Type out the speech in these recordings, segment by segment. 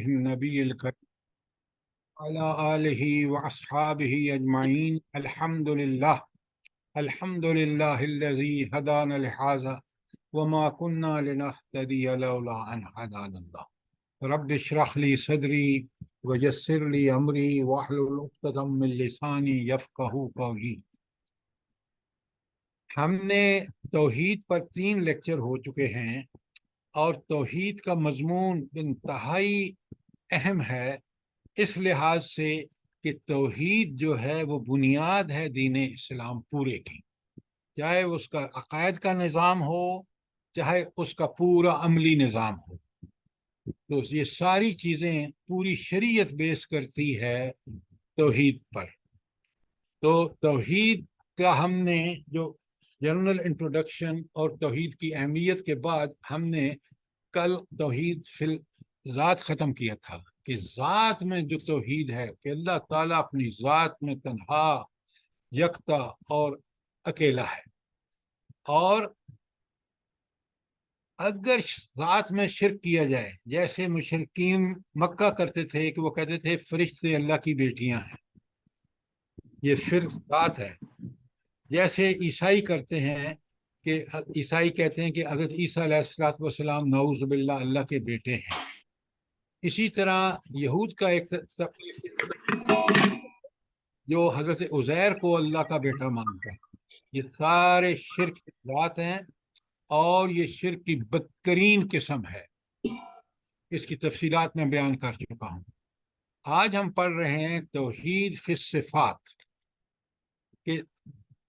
النبی الکریم وعلی آلہ واصحابہ اجمعین الحمد للہ الذی ہدانا لہذا وما كنا لنهتدی لولا ان ہدانا اللہ رب اشرح لی صدری ویسر لی امری واحلل عقدۃ من لسانی یفقہوا قولی۔ ہم نے توحید پر 3 لیکچر ہو چکے ہیں اور توحید کا مضمون انتہائی اہم ہے اس لحاظ سے کہ توحید جو ہے وہ بنیاد ہے دین اسلام پورے کی، چاہے اس کا عقائد کا نظام ہو چاہے اس کا پورا عملی نظام ہو، تو یہ ساری چیزیں پوری شریعت بیس کرتی ہے توحید پر۔ تو توحید کا ہم نے جو جنرل انٹروڈکشن اور توحید کی اہمیت کے بعد ہم نے کل توحید فی ذات ختم کیا تھا کہ ذات میں جو توحید ہے کہ اللہ تعالیٰ اپنی ذات میں تنہا یکتا اور اکیلا ہے، اور اگر ذات میں شرک کیا جائے جیسے مشرکین مکہ کرتے تھے کہ وہ کہتے تھے فرشتے اللہ کی بیٹیاں ہیں، یہ شرک ذات ہے۔ جیسے عیسائی کرتے ہیں کہ عیسائی کہتے ہیں کہ حضرت عیسیٰ علیہ السلام نعوذ باللہ اللہ کے بیٹے ہیں۔ اسی طرح یہود کا ایک جو حضرت عزیر کو اللہ کا بیٹا مانتا ہے۔ یہ سارے شرک کی بات ہیں اور یہ شرک کی بدترین قسم ہے، اس کی تفصیلات میں بیان کر چکا ہوں۔ آج ہم پڑھ رہے ہیں توحید فی الصفات، کہ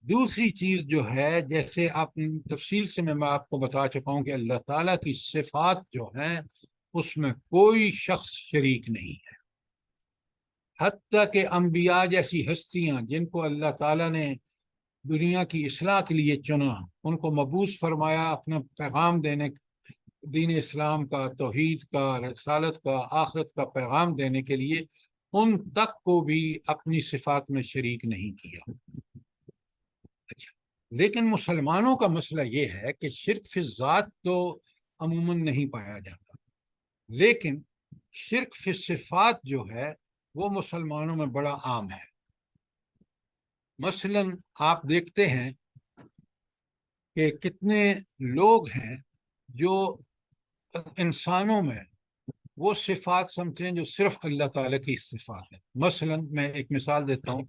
دوسری چیز جو ہے، جیسے آپ تفصیل سے میں آپ کو بتا چکا ہوں کہ اللہ تعالیٰ کی صفات جو ہیں اس میں کوئی شخص شریک نہیں ہے، حتیٰ کہ انبیاء جیسی ہستیاں جن کو اللہ تعالیٰ نے دنیا کی اصلاح کے لیے چنا، ان کو مبعوث فرمایا اپنا پیغام دینے، دین اسلام کا، توحید کا، رسالت کا، آخرت کا پیغام دینے کے لیے، ان تک کو بھی اپنی صفات میں شریک نہیں کیا۔ اچھا، لیکن مسلمانوں کا مسئلہ یہ ہے کہ شرک فی الذات تو عموماً نہیں پایا جاتا، لیکن شرک فی الصفات جو ہے وہ مسلمانوں میں بڑا عام ہے۔ مثلاً آپ دیکھتے ہیں کہ کتنے لوگ ہیں جو انسانوں میں وہ صفات سمجھتے ہیں جو صرف اللہ تعالیٰ کی صفات ہیں۔ مثلاً میں ایک مثال دیتا ہوں،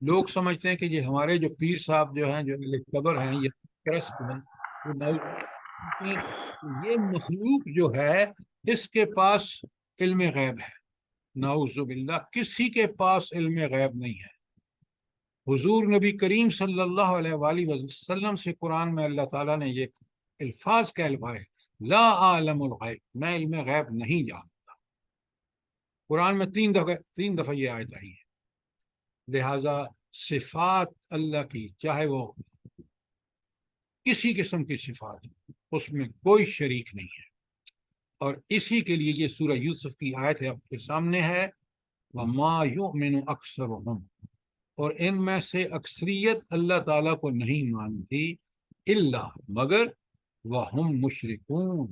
لوگ سمجھتے ہیں کہ یہ ہمارے جو پیر صاحب جو ہیں، جو قبر ہیں، یہ کرسٹ ہیں، یہ مخلوق جو ہے اس کے پاس علم غیب ہے۔ نعوذ باللہ، کسی کے پاس علم غیب نہیں ہے۔ حضور نبی کریم صلی اللہ علیہ وآلہ وسلم سے قرآن میں اللہ تعالیٰ نے یہ الفاظ کہلوائے، لا عالم الغیب، میں علم غیب نہیں جانتا۔ قرآن میں 3 دفعہ یہ آیت آئی ہے۔ لہذا صفات اللہ کی، چاہے وہ کسی قسم کی صفات، اس میں کوئی شریک نہیں ہے، اور اسی کے لیے یہ سورہ یوسف کی آیت ہے، آپ کے سامنے ہے، وَمَا يُؤْمِنُ أَكْثَرُهُمْ، اور ان میں سے اکثریت اللہ تعالیٰ کو نہیں مانتی، الا، مگر، وَهُمْ مُشْرِكُونَ،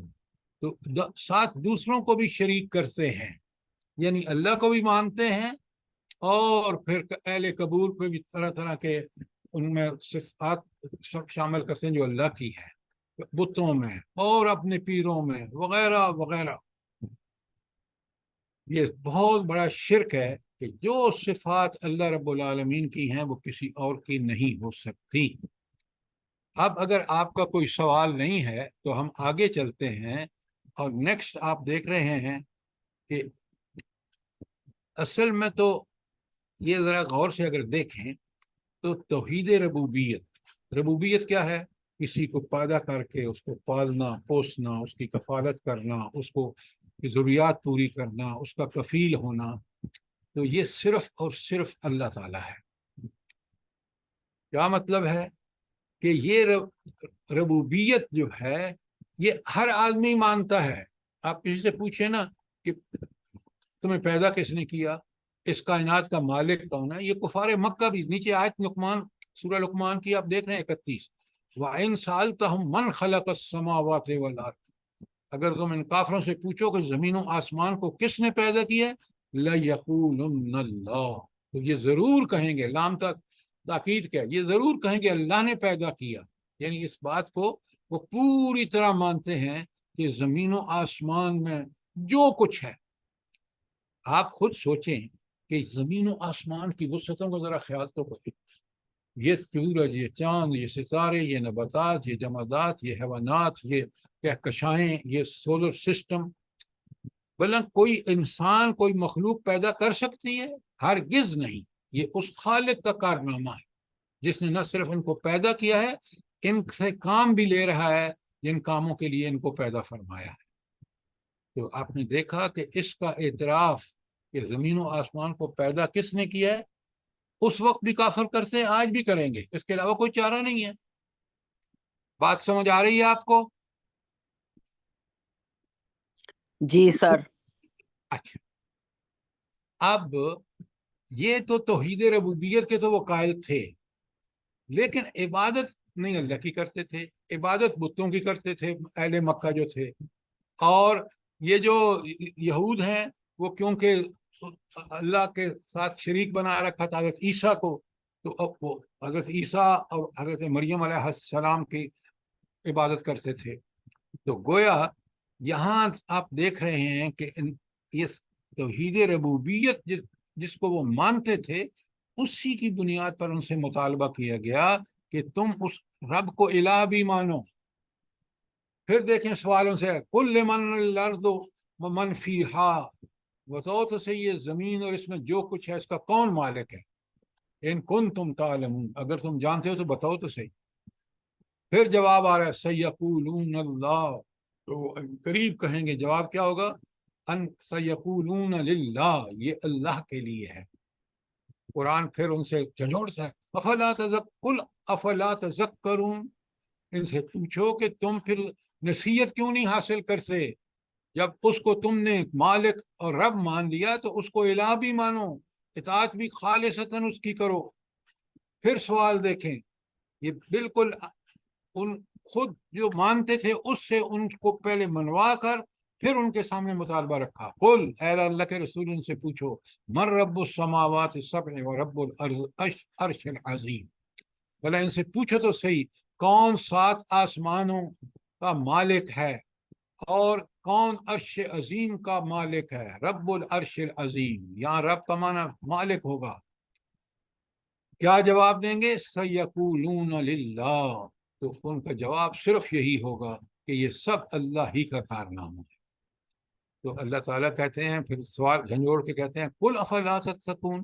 تو ساتھ دوسروں کو بھی شریک کرتے ہیں، یعنی اللہ کو بھی مانتے ہیں اور پھر اہل قبور پہ بھی طرح طرح کے ان میں صفات شامل کرتے ہیں جو اللہ کی ہے، بتوں میں اور اپنے پیروں میں وغیرہ وغیرہ۔ یہ بہت بڑا شرک ہے کہ جو صفات اللہ رب العالمین کی ہیں وہ کسی اور کی نہیں ہو سکتی۔ اب اگر آپ کا کوئی سوال نہیں ہے تو ہم آگے چلتے ہیں، اور نیکسٹ آپ دیکھ رہے ہیں کہ اصل میں تو یہ ذرا غور سے اگر دیکھیں تو توحید ربوبیت کیا ہے؟ کسی کو پیدا کر کے اس کو پالنا پوسنا، اس کی کفالت کرنا، اس کو ضروریات پوری کرنا، اس کا کفیل ہونا، تو یہ صرف اور صرف اللہ تعالیٰ ہے۔ کیا مطلب ہے کہ یہ ربوبیت جو ہے یہ ہر آدمی مانتا ہے۔ آپ کسی سے پوچھیں نا کہ تمہیں پیدا کس نے کیا، اس کائنات کا مالک کون ہے، یہ کفار مکہ بھی، نیچے آیت لقمان، سورہ لقمان کی آپ دیکھ رہے ہیں 31، وَإِن سَأَلْتَهُم مَّنْ خَلَقَ السَّمَاوَاتِ وَالْأَرْضَ، اگر تم ان کافروں سے پوچھو کہ زمین و آسمان کو کس نے پیدا کیا ہے، لَيَقُولُنَّ اللَّهُ، تو یہ ضرور کہیں گے، لام تک تاکید کیا، یہ ضرور کہیں گے اللہ نے پیدا کیا. یعنی اس بات کو وہ پوری طرح مانتے ہیں کہ زمین و آسمان میں جو کچھ ہے. آپ خود سوچیں کہ زمین و آسمان کی وسعتوں کو ذرا خیال تو کریں. یہ سورج، یہ چاند، یہ ستارے، یہ نباتات، یہ جمادات، یہ حیوانات، یہ کہکشائیں، یہ سولر سسٹم، بلکہ کوئی انسان، کوئی مخلوق پیدا کر سکتی ہے؟ ہرگز نہیں. یہ اس خالق کا کارنامہ ہے جس نے نہ صرف ان کو پیدا کیا ہے، ان سے کام بھی لے رہا ہے جن کاموں کے لیے ان کو پیدا فرمایا ہے. تو آپ نے دیکھا کہ اس کا اعتراف کہ زمین و آسمان کو پیدا کس نے کیا ہے، اس وقت بھی کافر کرتے ہیں، آج بھی کریں گے، اس کے علاوہ کوئی چارہ نہیں ہے. بات سمجھ آ رہی ہے آپ کو؟ جی سر. اچھا، اب یہ تو توحید ربوبیت کے تو وہ قائل تھے، لیکن عبادت نہیں اللہ کی کرتے تھے، عبادت بتوں کی کرتے تھے اہل مکہ جو تھے. اور یہ جو یہود ہیں وہ کیونکہ اللہ کے ساتھ شریک بنا رکھا تھا حضرت عیسیٰ کو، تو اب وہ حضرت عیسیٰ اور حضرت مریم علیہ السلام کی عبادت کرتے تھے. تو گویا یہاں آپ دیکھ رہے ہیں کہ یہ توحید ربوبیت جس کو وہ مانتے تھے، اسی کی بنیاد پر ان سے مطالبہ کیا گیا کہ تم اس رب کو الہ بھی مانو. پھر دیکھیں سوالوں سے، قُل لِمَنِ الْأَرْضُ وَمَنْ فِيهَا، بتاؤ تو صحیح یہ زمین اور اس میں جو کچھ ہے اس کا کون مالک ہے، ان کنتم تعلمون، اگر تم جانتے ہو تو بتاؤ تو صحیح. پھر جواب آ رہا ہے سیقولون اللہ، تو قریب کہیں گے جواب کیا ہوگا، ان سیقولون للہ، یہ اللہ کے لیے ہے. قرآن پھر ان سے جھنجھوڑتا ہے، افلا قل افلا تذکرون، ان سے پوچھو کہ تم پھر نصیحت کیوں نہیں حاصل کرتے؟ جب اس کو تم نے مالک اور رب مان لیا تو اس کو الہ بھی مانو، اطاعت بھی خالصتاً اس کی کرو. پھر سوال دیکھیں، یہ بالکل ان خود جو مانتے تھے اس سے ان کو پہلے منوا کر پھر ان کے سامنے مطالبہ رکھا. قل، اے اللہ کے رسول ان سے پوچھو، من رب السماوات السبع و رب العرش العظیم، بھلا ان سے پوچھو تو صحیح کون 7 آسمانوں کا مالک ہے اور کون عرش عظیم کا مالک ہے. رب العرش العظیم، یہاں رب کا معنی مالک ہوگا. کیا جواب دیں گے؟ سیقولون للہ، تو ان کا جواب صرف یہی ہوگا کہ یہ سب اللہ ہی کا کارنامہ ہے. تو اللہ تعالیٰ کہتے ہیں، پھر سوال جھنجھوڑ کے کہتے ہیں قل افلا تتقون،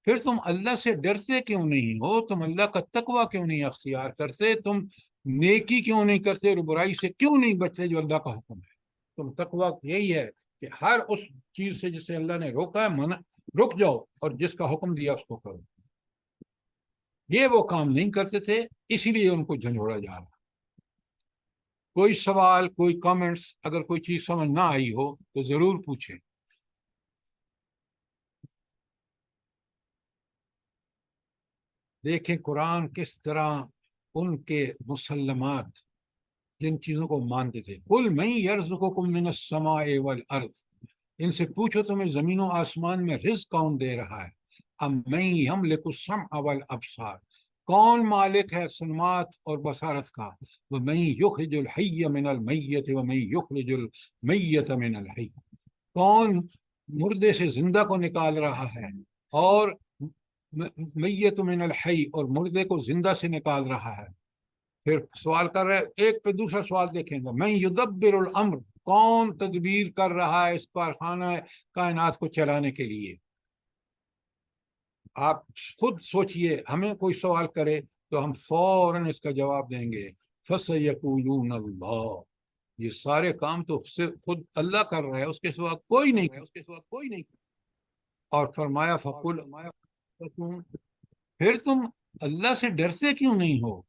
پھر تم اللہ سے ڈرتے کیوں نہیں ہو، تم اللہ کا تقوی کیوں نہیں اختیار کرتے، تم نیکی کیوں نہیں کرتے اور برائی سے کیوں نہیں بچتے جو اللہ کا حکم ہے. تم تقوی یہی ہے کہ ہر اس چیز سے جسے اللہ نے روکا ہے رک جاؤ اور جس کا حکم دیا اس کو کرو. یہ وہ کام نہیں کرتے تھے، اسی لیے ان کو جھنجھوڑا جا رہا. کوئی سوال، کوئی کامنٹس، اگر کوئی چیز سمجھ نہ آئی ہو تو ضرور پوچھیں. دیکھیں قرآن کس طرح ان کے مسلمات جن چیزوں کو مانتے تھے. قل من یرزقکم من السماء والارض، ان سے پوچھو تمہیں زمین و آسمان میں رزق کون دے رہا ہے. ام من یملک السمع والابصار، کون مالک ہے سماعت اور بصارت کا. ومن یخرج الحی من المیت ومن یخرج المیت من الحی، کون مردے سے زندہ کو نکال رہا ہے اور میت من الحی، اور مردے کو زندہ سے نکال رہا ہے. پھر سوال کر رہے ایک پہ دوسرا سوال دیکھیں گے، من یدبر الامر، کون تدبیر کر رہا ہے اس کارخانہ کائنات کو چلانے کے لیے. آپ خود سوچئے، ہمیں کوئی سوال کرے تو ہم فوراً اس کا جواب دیں گے فَسَيَقُولُونَ اللَّهُ، یہ سارے کام تو خود اللہ کر رہا ہے، اس کے سوا کوئی نہیں. اور فرمایا فَقُلْ، پھر تم اللہ سے ڈرتے کیوں نہیں ہو،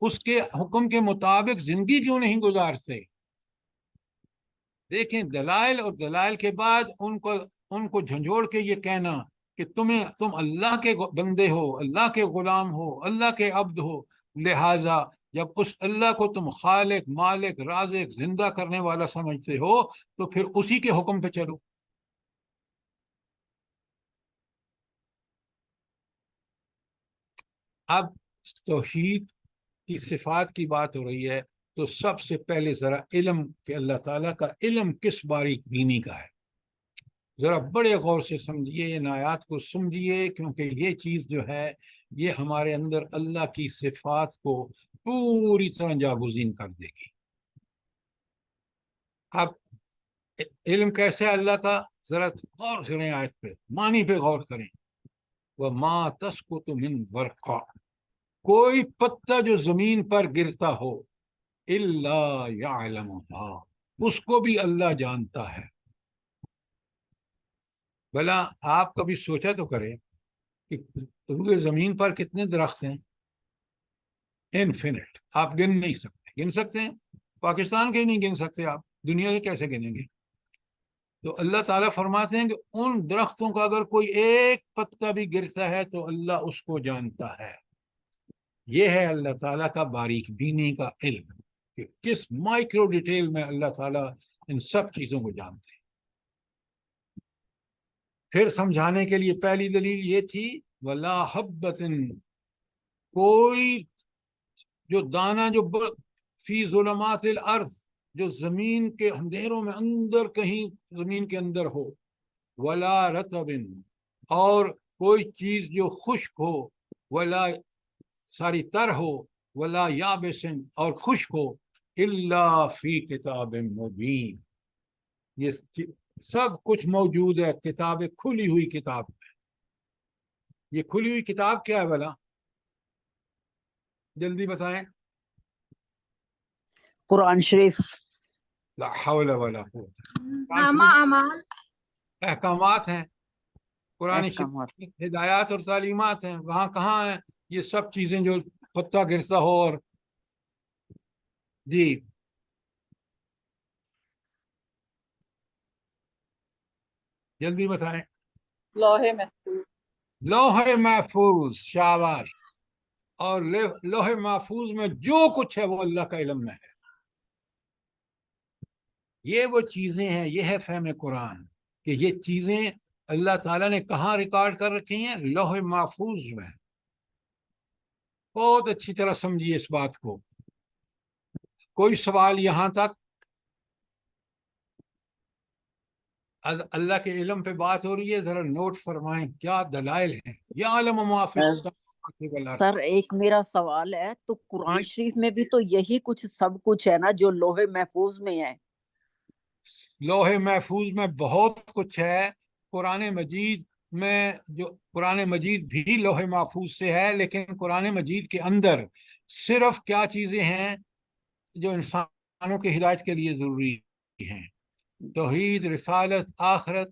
اس کے حکم کے مطابق زندگی کیوں نہیں گزارتے. دیکھیں دلائل، اور دلائل کے بعد ان کو جھنجھوڑ کے یہ کہنا کہ تم اللہ کے بندے ہو، اللہ کے غلام ہو، اللہ کے عبد ہو، لہذا جب اس اللہ کو تم خالق مالک رازق زندہ کرنے والا سمجھتے ہو تو پھر اسی کے حکم پہ چلو. اب توحید کی صفات کی بات ہو رہی ہے تو سب سے پہلے ذرا علم کہ اللہ تعالیٰ کا علم کس باریک بینی کا ہے ذرا بڑے غور سے سمجھیے، ان آیات کو سمجھیے، کیونکہ یہ چیز جو ہے یہ ہمارے اندر اللہ کی صفات کو پوری طرح جاگزین کر دے گی. اب علم کیسے ہے اللہ کا، ذرا غور کریں آیت پہ، معنی پہ غور کریں. وَمَا تَسْقُطُ مِنْ وَرْقٍ، کوئی پتا جو زمین پر گرتا ہو، الا يعلمها، اس کو بھی اللہ جانتا ہے. بھلا آپ کبھی سوچا تو کرے کہ روئے زمین پر کتنے درخت ہیں؟ انفینٹ، آپ گن نہیں سکتے. گن سکتے ہیں؟ پاکستان کے نہیں گن سکتے آپ، دنیا کے کیسے گنیں گے؟ تو اللہ تعالیٰ فرماتے ہیں کہ ان درختوں کا اگر کوئی ایک پتا بھی گرتا ہے تو اللہ اس کو جانتا ہے. یہ ہے اللہ تعالیٰ کا باریک بینی کا علم کہ کس مائکرو ڈیٹیل میں اللہ تعالیٰ ان سب چیزوں کو جانتے ہیں. پھر سمجھانے کے لیے پہلی دلیل یہ تھی وَلَا حَبَّةٍ، کوئی جو دانا جو فی ظلمات الارض، جو زمین کے اندھیروں میں اندر کہیں زمین کے اندر ہو، ولا رطب، اور کوئی چیز جو خشک ہو، ولا ساری تر ہو، ولا یابس، اور خشک ہو، الا فی کتاب مبین، یہ سب کچھ موجود ہے کتاب، کھلی ہوئی کتاب میں. یہ کھلی ہوئی کتاب کیا ہے بھلا؟ جلدی بتائیں. قرآن شریف. لا حول ولا قوت. اعمال. احکامات ہیں، قرآن احکامات. شریف ہدایات اور تعلیمات ہیں. وہاں کہاں ہیں یہ سب چیزیں جو پتا گرتا ہو؟ اور جی جلدی بتائیں. لوح محفوظ. لوح محفوظ، شاباش. اور لوح محفوظ میں جو کچھ ہے وہ اللہ کا علم میں ہے. یہ وہ چیزیں ہیں، یہ ہے فہم قرآن کہ یہ چیزیں اللہ تعالیٰ نے کہاں ریکارڈ کر رکھی ہیں؟ لوح محفوظ میں. بہت اچھی طرح سمجھیے اس بات کو. کوئی سوال یہاں تک؟ اللہ کے علم پہ بات ہو رہی ہے، ذرا نوٹ فرمائیں کیا دلائل ہیں. یعلم ما فی السماوات والارض. سر ایک میرا سوال ہے، تو قرآن شریف میں بھی تو یہی کچھ سب کچھ ہے نا جو لوح محفوظ میں ہے؟ لوح محفوظ میں بہت کچھ ہے. قرآن مجید میں، جو قرآن مجید بھی لوح محفوظ سے ہے، لیکن قرآن مجید کے اندر صرف کیا چیزیں ہیں جو انسانوں کی ہدایت کے لیے ضروری ہیں؟ توحید، رسالت، آخرت.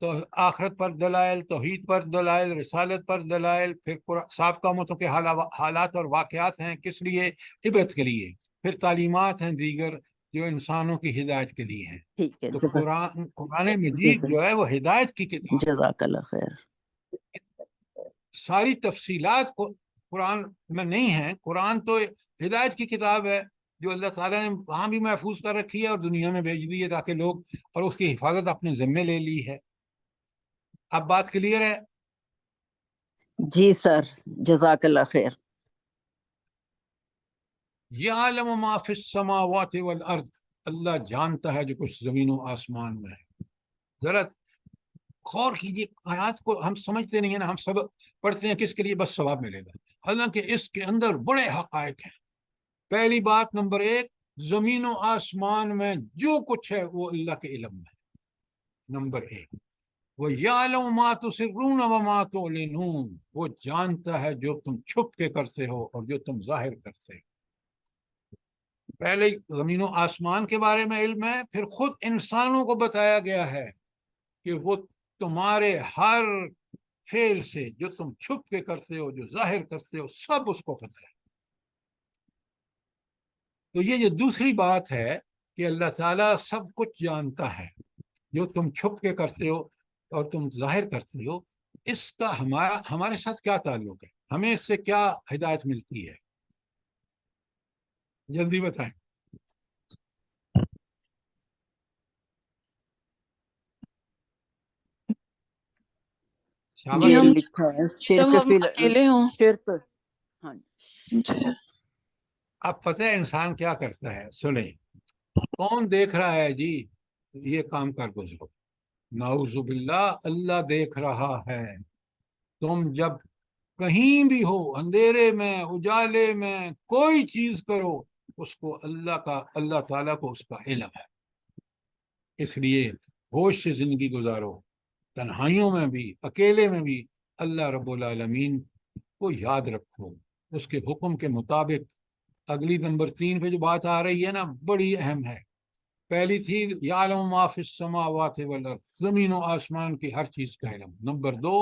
تو آخرت پر دلائل، توحید پر دلائل، رسالت پر دلائل. پھر سابقہ امتوں کے حالات اور واقعات ہیں، کس لیے؟ عبرت کے لیے. پھر تعلیمات ہیں دیگر جو انسانوں کی ہدایت کے لیے ہیں. ٹھیک ہے. تو قرآن مجید جو ہے وہ ہدایت کی کتاب. جزاک اللہ خیر. ساری تفصیلات کو قرآن میں نہیں ہیں. قرآن تو ہدایت کی کتاب ہے جو اللہ تعالیٰ نے وہاں بھی محفوظ کر رکھی ہے اور دنیا میں بھیج دی ہے تاکہ لوگ، اور اس کی حفاظت اپنے ذمے لے لی ہے. اب بات کلیئر ہے؟ جی سر، جزاک اللہ خیر. یعلم ما فی السماوات والارض، اللہ جانتا ہے جو کچھ زمین و آسمان میں ہے. ذرا غور کیجیے آیات کو. ہم سمجھتے نہیں ہیں نا، ہم سب پڑھتے ہیں کس کے لیے؟ بس ثواب ملے گا. حالانکہ اس کے اندر بڑے حقائق ہیں. پہلی بات، نمبر ایک، زمین و آسمان میں جو کچھ ہے وہ اللہ کے علم میں ہے. نمبر ایک، وَيَعْلَمُ مَا تُسِرُّونَ وَمَا تُعْلِنُونَ، وہ جانتا ہے جو تم چھپ کے کرتے ہو اور جو تم ظاہر کرتے ہو. پہلے زمین و آسمان کے بارے میں علم ہے، پھر خود انسانوں کو بتایا گیا ہے کہ وہ تمہارے ہر فعل سے، جو تم چھپ کے کرتے ہو، جو ظاہر کرتے ہو، سب اس کو پتہ ہے. تو یہ جو دوسری بات ہے کہ اللہ تعالیٰ سب کچھ جانتا ہے، جو تم چھپ کے کرتے ہو اور تم ظاہر کرتے ہو، اس کا ہمارے ساتھ کیا تعلق ہے؟ ہمیں اس سے کیا ہدایت ملتی ہے؟ جلدی بتائیں. جی شاباش. یہ ہم لکھا ہے جب شرک ہم فی اکیلے ہوں. شرک. ہاں جی اب پتہ ہے انسان کیا کرتا ہے؟ سنیں، کون دیکھ رہا ہے جی یہ کام کر گزرو؟ نعوذ باللہ، اللہ دیکھ رہا ہے. تم جب کہیں بھی ہو، اندھیرے میں، اجالے میں، کوئی چیز کرو، اس کو اللہ تعالیٰ کو اس کا علم ہے. اس لیے ہوش سے زندگی گزارو، تنہائیوں میں بھی، اکیلے میں بھی اللہ رب العالمین کو یاد رکھو، اس کے حکم کے مطابق. اگلی نمبر 3 پہ جو بات آ رہی ہے نا، بڑی اہم ہے. پہلی تھی یعلم ما فی السماوات والارض، زمین و آسمان کی ہر چیز کا علم. نمبر 2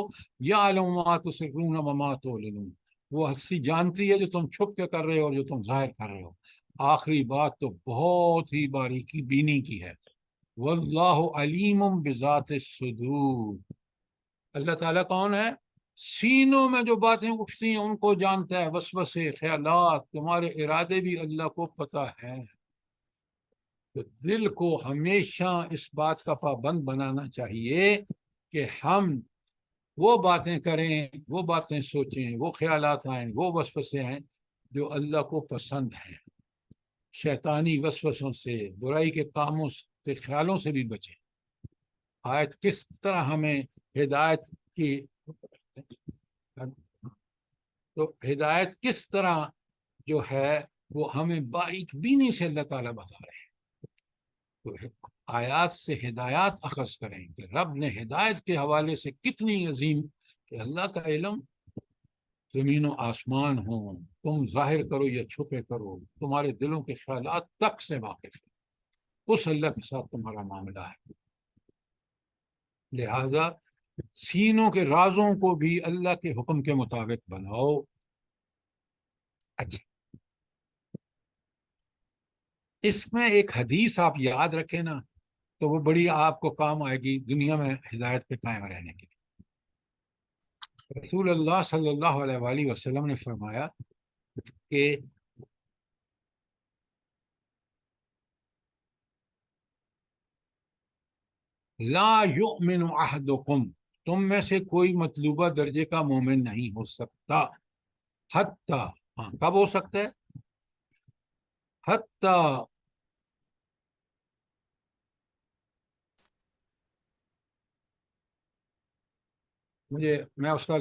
یعلم ما تسرون وما تعلنون، وہ ہستی جانتی ہے جو تم چھپ کے کر رہے ہو اور جو تم ظاہر کر رہے ہو. آخری بات تو بہت ہی باریکی بینی کی ہے، واللہ علیم بذات الصدور. اللہ تعالیٰ کون ہے؟ سینوں میں جو باتیں اٹھتی ہیں ان کو جانتا ہے، وسوسے، خیالات، تمہارے ارادے بھی اللہ کو پتہ ہے. تو دل کو ہمیشہ اس بات کا پابند بنانا چاہیے کہ ہم وہ باتیں کریں، وہ باتیں سوچیں، وہ خیالات آئیں، وہ وسوسے ہیں جو اللہ کو پسند ہیں. شیطانی وسوسوں سے، برائی کے کاموں کے خیالوں سے بھی بچیں. آیت کس طرح ہمیں ہدایت کی، تو ہدایت کس طرح جو ہے وہ ہمیں باریک بینی سے اللہ تعالیٰ بتا رہے ہیں. تو آیات سے ہدایات اخذ کریں کہ رب نے ہدایت کے حوالے سے کتنی عظیم، کہ اللہ کا علم زمین و آسمان ہوں، تم ظاہر کرو یا چھپے کرو، تمہارے دلوں کے خیالات تک سے واقف ہے. اس اللہ کے ساتھ تمہارا معاملہ ہے. لہذا سینوں کے رازوں کو بھی اللہ کے حکم کے مطابق بناؤ. اچھا، اس میں ایک حدیث آپ یاد رکھیں نا، تو وہ بڑی آپ کو کام آئے گی دنیا میں ہدایت پہ قائم رہنے کے لیے. رسول اللہ صلی اللہ علیہ وآلہ وسلم نے فرمایا کہ لا یؤمن احدکم، تم میں سے کوئی مطلوبہ درجے کا مومن نہیں ہو سکتا، حتی، ہاں کب ہو سکتا ہے؟ حتی میں اس کا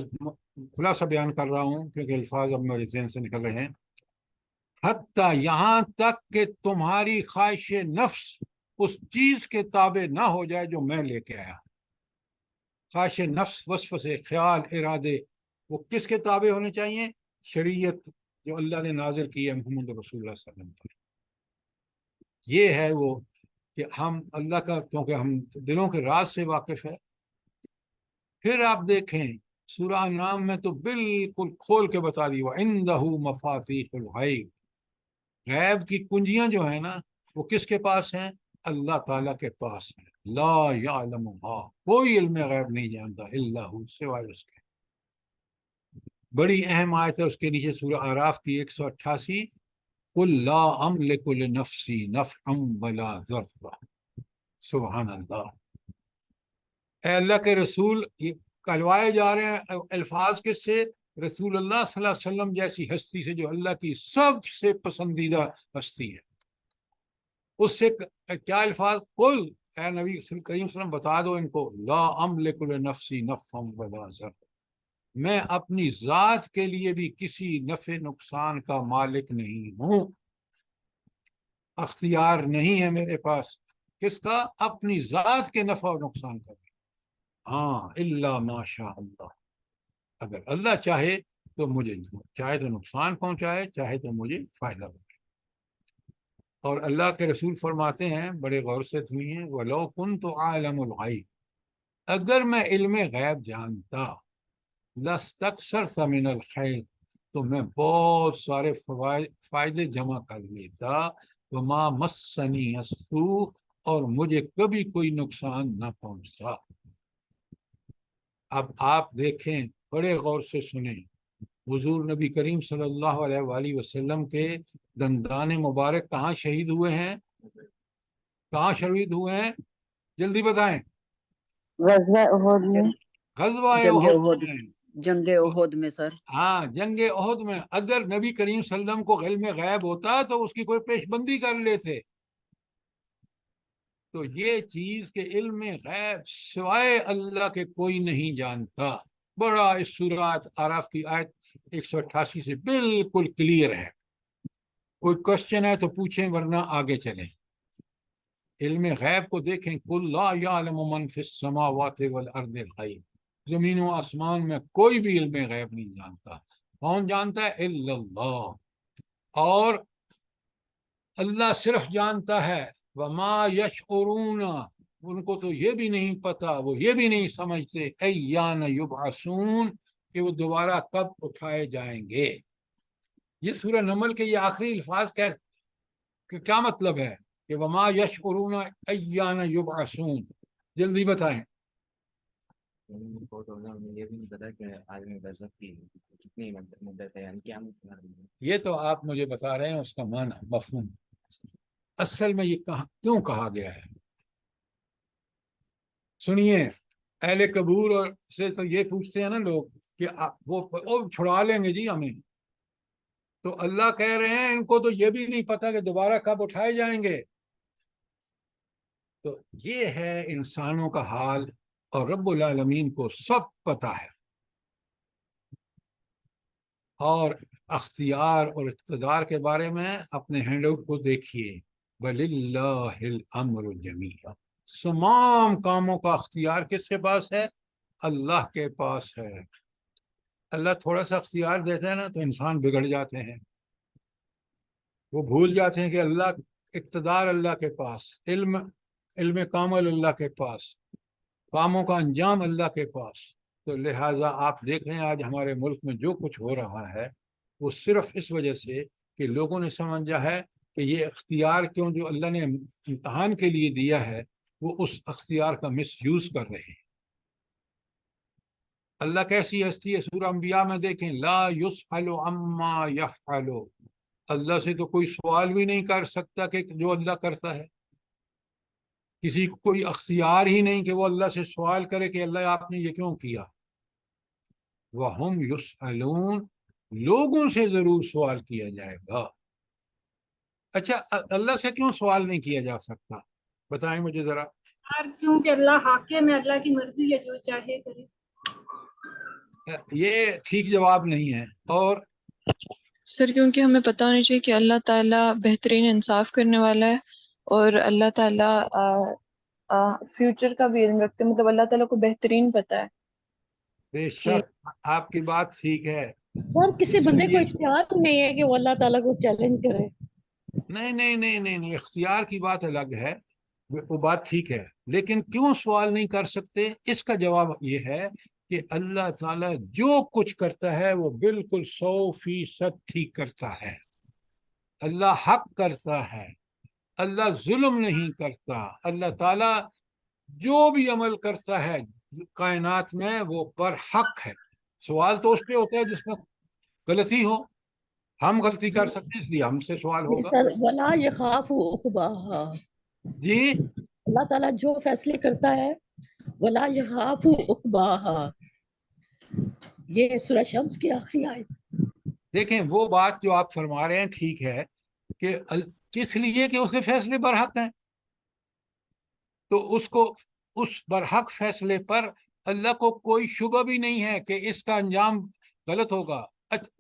خلاصہ بیان کر رہا ہوں کیونکہ الفاظ اب میرے ذہن سے نکل رہے ہیں. حتی، یہاں تک کہ تمہاری خواہش نفس اس چیز کے تابع نہ ہو جائے جو میں لے کے آیا. خواہش نفس، وسوسے، خیال، ارادے، وہ کس کے تابع ہونے چاہیے؟ شریعت جو اللہ نے نازل کی ہے محمد رسول اللہ صلی اللہ علیہ وسلم پر. یہ ہے وہ کہ ہم اللہ کا، کیونکہ ہم دلوں کے راز سے واقف ہے. پھر آپ دیکھیں سورہ نام میں تو بالکل کھول کے بتا دی، وَعِندَهُ مَفَاتِيحُ الْغَيْبِ، غیب کی کنجیاں جو ہیں نا وہ کس کے پاس ہیں؟ اللہ تعالیٰ کے پاس ہیں. لا یعلمها، کوئی علم غیب نہیں جانتا الا ہو، سوائے اس کے. بڑی اہم آیت ہے اس کے نیچے سورہ اعراف کی 188، قُلْ لَا أَمْلِكُ لِنَفْسِي نَفْعًا وَلَا ضَرًّا. سبحان اللہ. اے اللہ کے رسول، یہ کہلوائے جا رہے ہیں الفاظ کس سے؟ رسول اللہ صلی اللہ علیہ وسلم جیسی ہستی سے جو اللہ کی سب سے پسندیدہ ہستی ہے. اس سے کیا الفاظ؟ قل، اے نبی کریم صلی اللہ علیہ وسلم بتا دو ان کو، لا املک لنفسی نفعا ولا ضرا، میں اپنی ذات کے لیے بھی کسی نفع نقصان کا مالک نہیں ہوں، اختیار نہیں ہے میرے پاس. کس کا؟ اپنی ذات کے نفع و نقصان کا. ہاں الا ما شاء اللہ، اگر اللہ چاہے تو مجھے، چاہے تو نقصان پہنچائے، چاہے تو مجھے فائدہ پہنچائے. اور اللہ کے رسول فرماتے ہیں، بڑے غور سے سنیے، وَلَوْ كُنْتُ عَالَمُ الْغَيْبِ، اگر میں علم غیب جانتا، لَاسْتَكْثَرْتُ مِنَ الْخَيْرِ، تو میں بہت سارے فائدے جمع کر لیتا، وَمَا مَسَّنِيَ السُّوءُ، اور مجھے کبھی کوئی نقصان نہ پہنچتا. اب آپ دیکھیں، بڑے غور سے سنیں، حضور نبی کریم صلی اللہ علیہ وآلہ وسلم کے دندان مبارک کہاں شہید ہوئے ہیں؟ کہاں شہید ہوئے ہیں؟ جلدی بتائیں۔ غزوہ احد میں، غزوہ جنگ احد احد، میں۔ جنگ احد میں سر۔ ہاں، جنگ احد میں اگر نبی کریم صلی اللہ علیہ وسلم کو علم غیب ہوتا تو اس کی کوئی پیش بندی کر لیتے۔ تو یہ چیز کہ علم غیب سوائے اللہ کے کوئی نہیں جانتا، بڑا اس سورۃ اعراف کی آیت 188 سے بالکل کلیئر ہے۔ کوئی کوشچن ہے تو پوچھیں ورنہ آگے چلیں۔ علم غیب کو دیکھیں، قل لا یعلم من فی السماوات والارض الغیب، زمین و آسمان میں کوئی بھی علم غیب نہیں جانتا۔ کون جانتا ہے؟ الا اللہ، اور اللہ صرف جانتا ہے۔ وما یشعرون، ان کو تو یہ بھی نہیں پتا، وہ یہ بھی نہیں سمجھتے، ایان یبعثون، کہ وہ دوبارہ کب اٹھائے جائیں گے۔ یہ سورہ نمل کے یہ آخری الفاظ کیا مطلب ہے کہ وما یشعرون ایان یبعثون؟ جلدی بتائیں۔ یہ بھی نہیں پتا کہ عالم برزخ کی کتنی مدت ہے، یعنی کیا یہ تو آپ مجھے بتا رہے ہیں اس کا معنی، مفہوم۔ اصل میں یہ کیوں کہا گیا ہے؟ سنیے، اہل قبور اور سے تو یہ پوچھتے ہیں نا لوگ کہ وہ چھڑا لیں گے جی ہمیں، تو اللہ کہہ رہے ہیں ان کو تو یہ بھی نہیں پتا کہ دوبارہ کب اٹھائے جائیں گے۔ تو یہ ہے انسانوں کا حال، اور رب العالمین کو سب پتا ہے۔ اور اختیار اور اقتدار کے بارے میں اپنے ہینڈ آؤٹ کو دیکھیے، وَلِلَّهِ الْأَمْرُ جَمِيعًا، تمام کاموں کا اختیار کس کے پاس ہے؟ اللہ کے پاس ہے۔ اللہ تھوڑا سا اختیار دیتے ہیں نا تو انسان بگڑ جاتے ہیں، وہ بھول جاتے ہیں کہ اللہ، اقتدار اللہ کے پاس، علم کامل اللہ کے پاس، کاموں کا انجام اللہ کے پاس۔ تو لہٰذا آپ دیکھ رہے ہیں آج ہمارے ملک میں جو کچھ ہو رہا ہے وہ صرف اس وجہ سے کہ لوگوں نے سمجھا ہے کہ یہ اختیار کیوں جو اللہ نے امتحان کے لیے دیا ہے، وہ اس اختیار کا مس یوز کر رہے ہیں۔ اللہ کیسی ہستی ہے؟ سورہ انبیاء میں دیکھیں، لا یسأل عما یفعل، اللہ سے تو کوئی سوال بھی نہیں کر سکتا کہ جو اللہ کرتا ہے۔ کسی کو کوئی اختیار ہی نہیں کہ وہ اللہ سے سوال کرے کہ اللہ آپ نے یہ کیوں کیا۔ وَهُمْ يُسْأَلُونَ، لوگوں سے ضرور سوال کیا جائے گا۔ اچھا، اللہ سے کیوں سوال نہیں کیا جا سکتا؟ بتائیں مجھے ذرا۔ کیونکہ اللہ حاکم ہے، اللہ کی مرضی ہے، جو چاہے کرے۔ یہ ٹھیک جواب نہیں ہے۔ اور سر کیونکہ ہمیں پتہ ہونی چاہیے کہ اللہ تعالیٰ بہترین انصاف کرنے والا ہے، اور اللہ تعالیٰ فیوچر کا بھی علم رکھتے ہیں، مطلب اللہ تعالیٰ کو بہترین پتہ ہے۔ بے شک آپ کی بات ٹھیک ہے۔ سر کسی اس بندے کو لیے اختیار تو نہیں ہے کہ وہ اللہ تعالیٰ کو چیلنج کرے۔ نہیں، اختیار کی بات الگ ہے، وہ بات ٹھیک ہے، لیکن کیوں سوال نہیں کر سکتے؟ اس کا جواب یہ ہے کہ اللہ تعالیٰ جو کچھ کرتا ہے وہ بالکل 100% ٹھیک کرتا ہے۔ اللہ حق کرتا ہے، اللہ ظلم نہیں کرتا۔ اللہ تعالیٰ جو بھی عمل کرتا ہے کائنات میں وہ پر حق ہے۔ سوال تو اس پہ ہوتا ہے جس میں غلطی ہو، ہم غلطی کر سکتے ہیں اس لیے ہم سے سوال ہوگا۔ سر ولا یخاف عقباها، جی، اللہ تعالیٰ جو فیصلے کرتا ہے ولا یخاف عقباها، یہ سورہ شمس کی آخری آیت۔ دیکھیں وہ بات جو آپ فرما رہے ہیں ٹھیک ہے کہ کس لیے کہ اس کے فیصلے برحق ہیں، تو اس کو اس برحق فیصلے پر اللہ کو کوئی شبہ بھی نہیں ہے کہ اس کا انجام غلط ہوگا،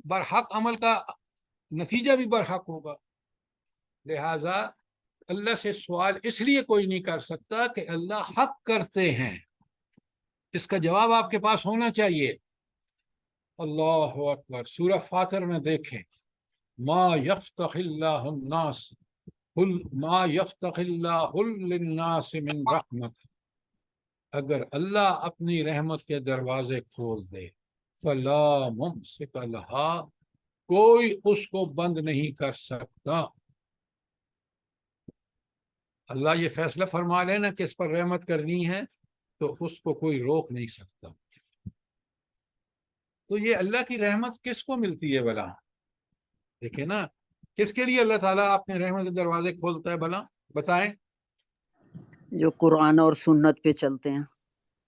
برحق عمل کا نتیجہ بھی برحق ہوگا۔ لہذا اللہ سے سوال اس لیے کوئی نہیں کر سکتا کہ اللہ حق کرتے ہیں، اس کا جواب آپ کے پاس ہونا چاہیے۔ اللہ اکبر، سورہ فاطر میں دیکھیں، ما یفتح اللہ الناس ما یفتح اللہ للناس من رحمت، اگر اللہ اپنی رحمت کے دروازے کھول دے، فلا ممسک لہا، کوئی اس کو بند نہیں کر سکتا۔ اللہ یہ فیصلہ فرما لے نا کہ اس پر رحمت کرنی ہے تو اس کو کوئی روک نہیں سکتا۔ تو یہ اللہ کی رحمت کس کو ملتی ہے بھلا؟ دیکھیں نا، کس کے لیے اللہ تعالیٰ اپنے رحمت کے دروازے کھولتا ہے بھلا؟ بتائیں۔ جو قرآن اور سنت پہ چلتے ہیں،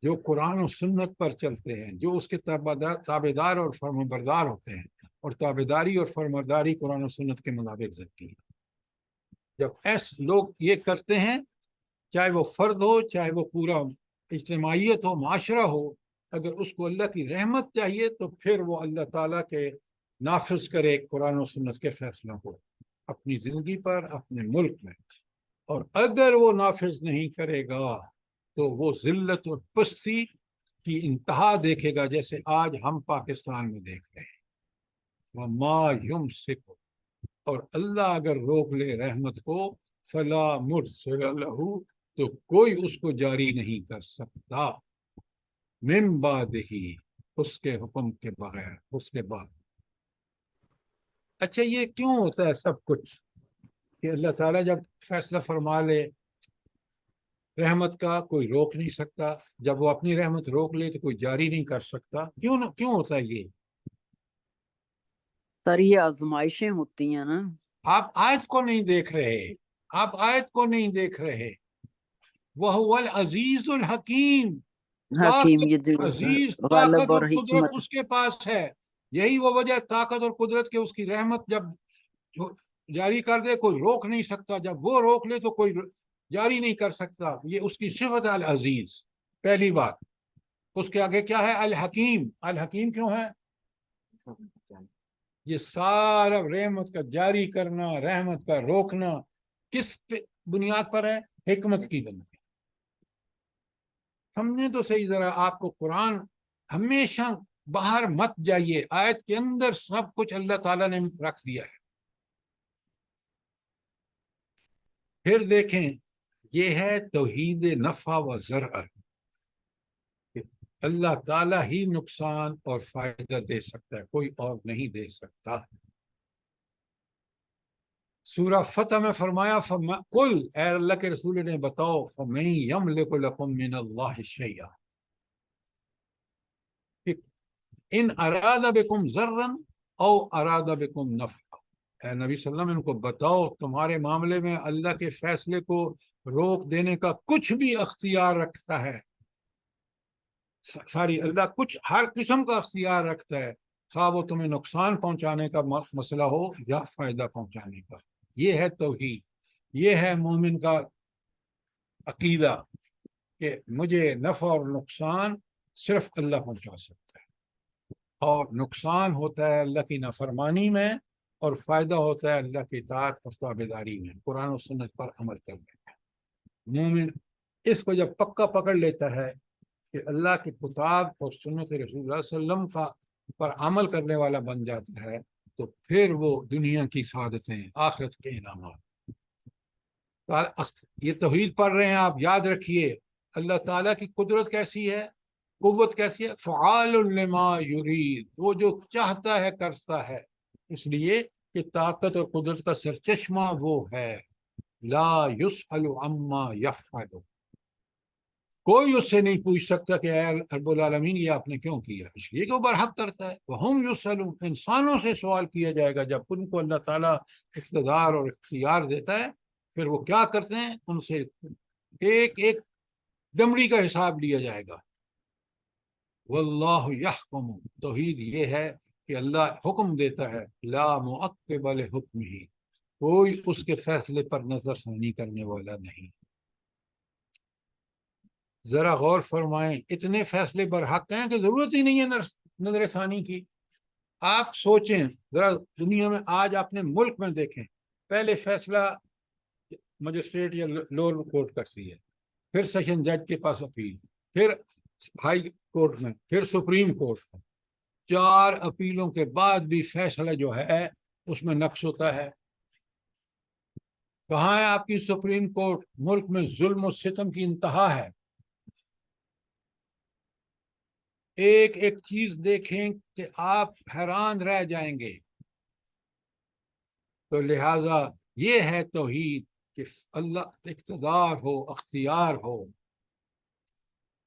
جو قرآن و سنت پر چلتے ہیں، جو اس کے تابعدار اور فرمانبردار ہوتے ہیں، اور تابعداری اور فرمانبرداری قرآن و سنت کے مطابق ذاتی ہے۔ جب ایسے لوگ یہ کرتے ہیں، چاہے وہ فرد ہو، چاہے وہ پورا اجتماعیت ہو، معاشرہ ہو، اگر اس کو اللہ کی رحمت چاہیے تو پھر وہ اللہ تعالیٰ کے نافذ کرے قرآن و سنت کے فیصلوں کو اپنی زندگی پر، اپنے ملک میں۔ اور اگر وہ نافذ نہیں کرے گا تو وہ ذلت اور پستی کی انتہا دیکھے گا، جیسے آج ہم پاکستان میں دیکھ رہے ہیں۔ وَمَا يُمْسِكُ، اور اللہ اگر روک لے رحمت کو، فلا مرسل لہ، تو کوئی اس کو جاری نہیں کر سکتا، من بعدہ، اس کے حکم کے بغیر، اس کے بعد۔ اچھا یہ کیوں ہوتا ہے سب کچھ کہ اللہ تعالیٰ جب فیصلہ فرما لے رحمت کا، کوئی روک نہیں سکتا، جب وہ اپنی رحمت روک لے تو کوئی جاری نہیں کر سکتا؟ کیوں ہوتا ہے یہ؟ سر یہ آزمائشیں ہوتی ہیں نا۔ آپ آیت کو نہیں دیکھ رہے، آپ آیت کو نہیں دیکھ رہے۔ وَهُوَ الْعَزِيزُ الْحَكِيمُ، حکیم، یہ جو عزیز طاقت غالب اور اور قدرت حکمت، اس کے پاس ہے۔ یہی وہ وجہ طاقت اور قدرت کے، اس کی رحمت جب جاری کر دے کوئی روک نہیں سکتا، جب وہ روک لے تو کوئی جاری نہیں کر سکتا۔ یہ اس کی صفت ہے العزیز، پہلی بات۔ اس کے آگے کیا ہے؟ الحکیم۔ الحکیم کیوں ہے؟ یہ سارا رحمت کا جاری کرنا، رحمت کا روکنا کس بنیاد پر ہے؟ حکمت کی بنیاد۔ سمجھیں تو صحیح ذرا، آپ کو قرآن ہمیشہ باہر مت جائیے، آیت کے اندر سب کچھ اللہ تعالیٰ نے رکھ دیا ہے۔ پھر دیکھیں، یہ ہے توحید نفع و ضرر، اللہ تعالیٰ ہی نقصان اور فائدہ دے سکتا ہے، کوئی اور نہیں دے سکتا۔ سورہ فتح میں فرمایا قل، اے اللہ کے رسول نے بتاؤ، فَمَن يَمْلِكُ لَكُم مِّنَ اللَّهِ شَيْئًا ان اراد بکم ضرًا او اراد بکم نفعا۔ اے نبی صلی اللہ علیہ وسلم ان کو بتاؤ، تمہارے معاملے میں اللہ کے فیصلے کو روک دینے کا کچھ بھی اختیار رکھتا ہے، ساری اللہ کچھ ہر قسم کا اختیار رکھتا ہے، خواہ وہ تمہیں نقصان پہنچانے کا مسئلہ ہو یا فائدہ پہنچانے کا۔ یہ ہے توحید، یہ ہے مومن کا عقیدہ کہ مجھے نفع اور نقصان صرف اللہ پہنچا سکتا ہے، اور نقصان ہوتا ہے اللہ کی نافرمانی میں، اور فائدہ ہوتا ہے اللہ کی اطاعت اور تابعداری میں، قرآن و سنت پر عمل کرنے میں۔ مومن اس کو جب پکا پکڑ لیتا ہے کہ اللہ کی کتاب اور سنت رسول اللہ صلی اللہ علیہ وسلم کا پر عمل کرنے والا بن جاتا ہے، تو پھر وہ دنیا کی سعادتیں، آخرت کے انعامات۔ یہ توحید پڑھ رہے ہیں آپ، یاد رکھیے اللہ تعالیٰ کی قدرت کیسی ہے، قوت کیسی ہے، فعال لما یرید، وہ جو چاہتا ہے کرتا ہے، اس لیے کہ طاقت اور قدرت کا سرچشمہ وہ ہے۔ لا یسأل عما یفعل، کوئی اس سے نہیں پوچھ سکتا کہ اے رب العالمین یہ آپ نے کیوں کیا، اس لیے کہ وہ برحق کرتا ہے۔ وہم یسألون، انسانوں سے سوال کیا جائے گا جب ان کو اللہ تعالیٰ اقتدار اور اختیار دیتا ہے، پھر وہ کیا کرتے ہیں، ان سے ایک ایک دمڑی کا حساب لیا جائے گا۔ واللہ یحکم، توحید یہ ہے کہ اللہ حکم دیتا ہے، لا معقب لحکمہ، کوئی اس کے فیصلے پر نظر ثانی کرنے والا نہیں۔ ذرا غور فرمائیں، اتنے فیصلے برحق ہیں کہ ضرورت ہی نہیں ہے نظر ثانی کی۔ آپ سوچیں ذرا، دنیا میں آج اپنے ملک میں دیکھیں، پہلے فیصلہ مجسٹریٹ یا لوور کورٹ کرتی ہے، پھر سیشن جج کے پاس اپیل، پھر ہائی کورٹ میں، پھر سپریم کورٹ میں، 4 اپیلوں کے بعد بھی فیصلہ جو ہے اس میں نقص ہوتا ہے۔ کہاں ہے آپ کی سپریم کورٹ؟ ملک میں ظلم و ستم کی انتہا ہے۔ ایک ایک چیز دیکھیں کہ آپ حیران رہ جائیں گے۔ تو لہٰذا یہ ہے توحید کہ اللہ اقتدار ہو، اختیار ہو،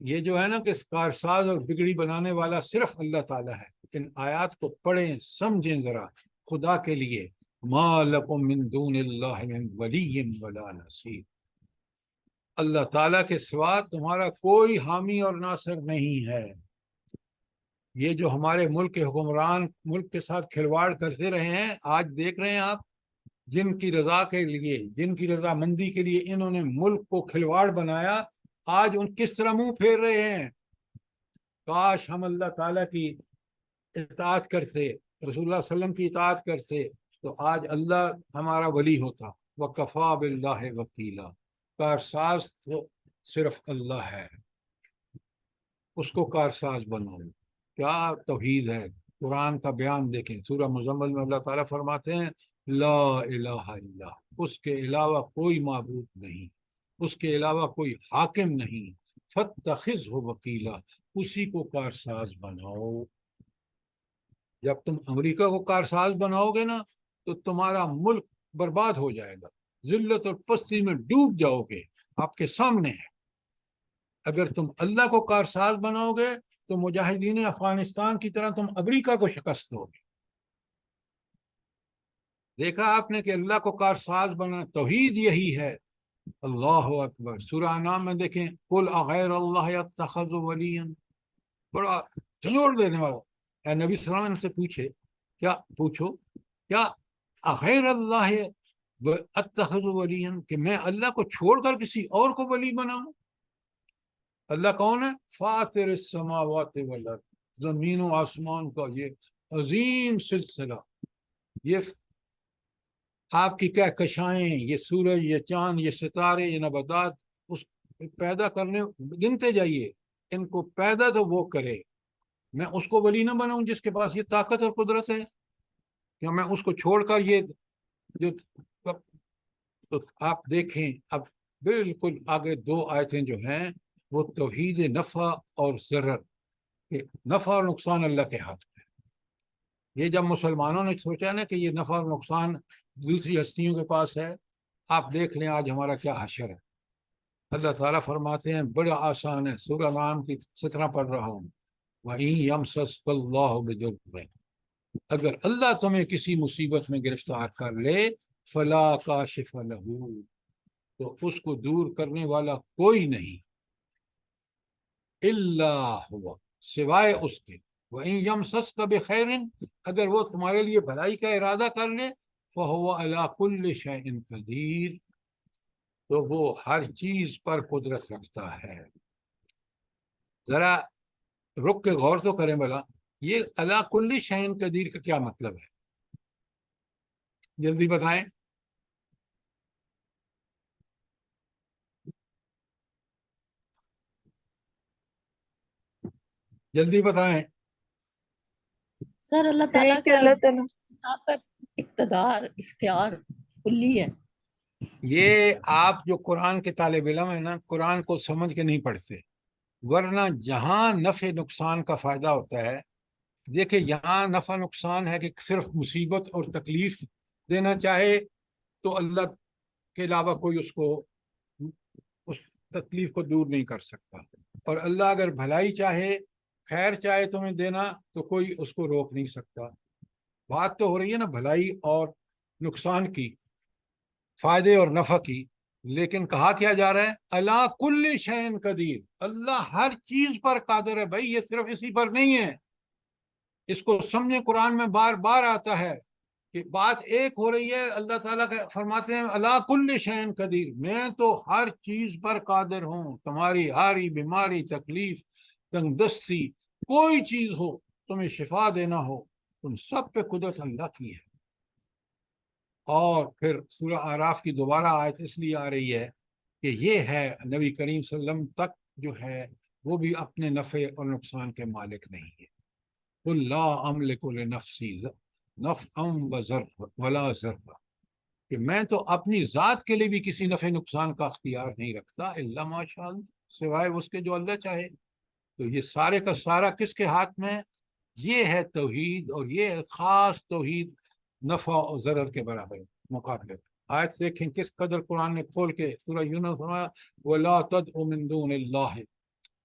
یہ جو ہے نا کہ کارساز اور بگڑی بنانے والا صرف اللہ تعالیٰ ہے. ان آیات کو پڑھیں سمجھیں ذرا خدا کے لیے. ما لکم من دون اللہ من ولی ولا نصیر. اللہ تعالیٰ کے سوا تمہارا کوئی حامی اور ناصر نہیں ہے. یہ جو ہمارے ملک کے حکمران ملک کے ساتھ کھلواڑ کرتے رہے ہیں، آج دیکھ رہے ہیں آپ، جن کی رضا کے لیے، جن کی رضامندی کے لیے انہوں نے ملک کو کھلواڑ بنایا، آج ان کس طرح منہ پھیر رہے ہیں. کاش ہم اللہ تعالیٰ کی اطاعت کرتے، رسول اللہ صلی اللہ علیہ وسلم کی اطاعت کرتے، تو آج اللہ ہمارا ولی ہوتا. وَكَفَى بِاللَّهِ وَكِيلًا. کارساز تو صرف اللہ ہے، اس کو کارساز بناؤ. کیا توحید ہے. قرآن کا بیان دیکھیں، سورہ مزمل میں اللہ تعالیٰ فرماتے ہیں لا الہ الا، اس کے علاوہ کوئی معبود نہیں، اس کے علاوہ کوئی حاکم نہیں. فاتخذہ وکیلا، اسی کو کارساز بناؤ. جب تم امریکہ کو کارساز بناؤ گے نا تو تمہارا ملک برباد ہو جائے گا، ذلت اور پستی میں ڈوب جاؤ گے. آپ کے سامنے ہے. اگر تم اللہ کو کارساز بناؤ گے تو مجاہدین افغانستان کی طرح تم امریکہ کو شکست دو گے. دیکھا آپ نے کہ اللہ کو کارساز بنانا، توحید یہی ہے. اللہ اکبر. سورہ انعام میں دیکھیں، قل اغیر اللہ اتخذ ولیا، بڑا جھنجھوڑ دینے والا. اے نبی صلی اللہ علیہ وسلم سے پوچھے، پوچھو کیا اغیر اللہ اتخذ ولیا، کہ میں اللہ کو چھوڑ کر کسی اور کو ولی بناؤں؟ اللہ کون ہے؟ فاطر السماوات والارض، زمین و آسمان کا یہ عظیم سلسلہ، یہ آپ کی کہکشائیں، یہ سورج، یہ چاند، یہ ستارے، یہ نباتات، اس پیدا کرنے گنتے جائیے. ان کو پیدا تو وہ کرے. میں اس کو ولی نہ بناؤں جس کے پاس یہ طاقت اور قدرت ہے؟ کیا میں اس کو چھوڑ کر یہ جو، تو آپ دیکھیں اب بالکل آگے دو آیتیں جو ہیں وہ توحید نفع اور ضرر، نفع اور نقصان اللہ کے ہاتھ میں. یہ جب مسلمانوں نے سوچا نا کہ یہ نفع اور نقصان دوسری ہستیوں کے پاس ہے، آپ دیکھ لیں آج ہمارا کیا حشر ہے. اللہ تعالیٰ فرماتے ہیں بڑا آسان ہے، سورہ نام کی 17 پڑھ رہا ہوں، وَإِن يَمْسَسْكَ اللَّهُ بِضُرٍّ، اگر اللہ تمہیں کسی مصیبت میں گرفتار کر لے، فَلَا كَاشِفَ لَهُ، تو اس کو دور کرنے والا کوئی نہیں، إِلَّا هُوَ، سوائے اس کے. وَإِن يَمْسَسْكَ بِخَيْرٍ، اگر وہ تمہارے لیے بھلائی کا ارادہ کر لے، فَهُوَ عَلَى كُلِّ شَيْءٍ قَدِيرٌ، تو وہ ہر چیز پر قدرت رکھتا ہے. ذرا رک کے غور تو کریں بلا، یہ علی کل شیء قدیر کا کیا مطلب ہے؟ جلدی بتائیں. جلدی بتائیں. سر اللہ تعالیٰ کہ کا اللہ تعالیٰ طاقت، اقتدار، اختیار کلی ہے. یہ آپ جو قرآن کے طالب علم ہیں نا، قرآن کو سمجھ کے نہیں پڑھتے، ورنہ جہاں نفع نقصان کا فائدہ ہوتا ہے، دیکھیں یہاں نفع نقصان ہے کہ صرف مصیبت اور تکلیف دینا چاہے تو اللہ کے علاوہ کوئی اس تکلیف کو دور نہیں کر سکتا، اور اللہ اگر بھلائی چاہے، خیر چاہے تمہیں دینا، تو کوئی اس کو روک نہیں سکتا. بات تو ہو رہی ہے نا بھلائی اور نقصان کی، فائدے اور نفع کی، لیکن کہا کیا جا رہا ہے الا کل شیء قدیر، اللہ ہر چیز پر قادر ہے. بھائی یہ صرف اسی پر نہیں ہے، اس کو سمجھیں. قرآن میں بار بار آتا ہے کہ بات ایک ہو رہی ہے. اللہ تعالیٰ فرماتے ہیں الا کل شیء قدیر، میں تو ہر چیز پر قادر ہوں. تمہاری ہاری بیماری، تکلیف، تنگ دستی، کوئی چیز ہو، تمہیں شفا دینا ہو، تم سب پہ قدرت اللہ کی ہے. اور پھر سورہ اعراف کی دوبارہ آیت اس لیے آ رہی ہے کہ یہ ہے نبی کریم صلی اللہ علیہ وسلم تک جو ہے وہ بھی اپنے نفع اور نقصان کے مالک نہیں ہے. قل لا املک لنفسی نفعا ولا ضرا، کہ میں تو اپنی ذات کے لیے بھی کسی نفع نقصان کا اختیار نہیں رکھتا، الا ماشاء اللہ، سوائے اس کے جو اللہ چاہے. تو یہ سارے کا سارا کس کے ہاتھ میں ہے؟ یہ ہے توحید، اور یہ خاص توحید نفع اور ضرر کے برابر مقابلے. آیت دیکھیں کس قدر قرآن نے کھول کے. سورہ یونس فرمایا وَلَا تَدْعُ مِن دُونِ اللَّهِ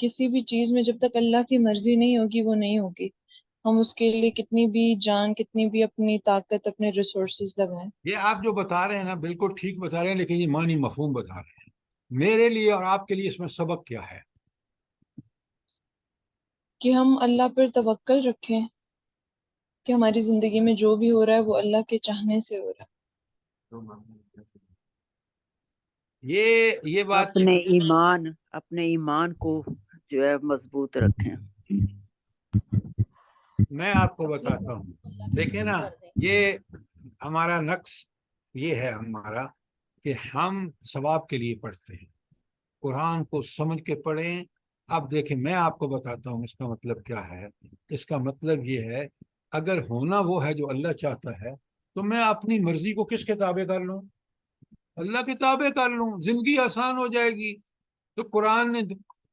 کسی بھی چیز میں جب تک اللہ کی مرضی نہیں ہوگی وہ نہیں ہوگی، ہم اس کے لیے کتنی بھی جان، کتنی بھی اپنی طاقت، اپنے ریسورسز لگائیں۔ یہ آپ جو بتا رہے ہیں نا بالکل ٹھیک بتا رہے ہیں، لیکن یہ معنی مفہوم بتا رہے ہیں۔ میرے لیے اور آپ کے لیے اس میں سبق کیا ہے؟ کہ ہم اللہ پر توکل رکھیں کہ ہماری زندگی میں جو بھی ہو رہا ہے وہ اللہ کے چاہنے سے ہو رہا ہے۔ تو معاملے یہ بات اپنے ایمان کو جو ہے مضبوط رکھیں۔ میں آپ کو بتاتا ہوں، دیکھیں نا، یہ ہمارا نقص یہ ہے ہمارا کہ ہم ثواب کے لیے پڑھتے ہیں، قرآن کو سمجھ کے پڑھیں۔ اب دیکھیں میں آپ کو بتاتا ہوں اس کا مطلب کیا ہے۔ اس کا مطلب یہ ہے اگر ہونا وہ ہے جو اللہ چاہتا ہے تو میں اپنی مرضی کو کس کے تابع کر لوں؟ اللہ کے تابع کر لوں، زندگی آسان ہو جائے گی۔ تو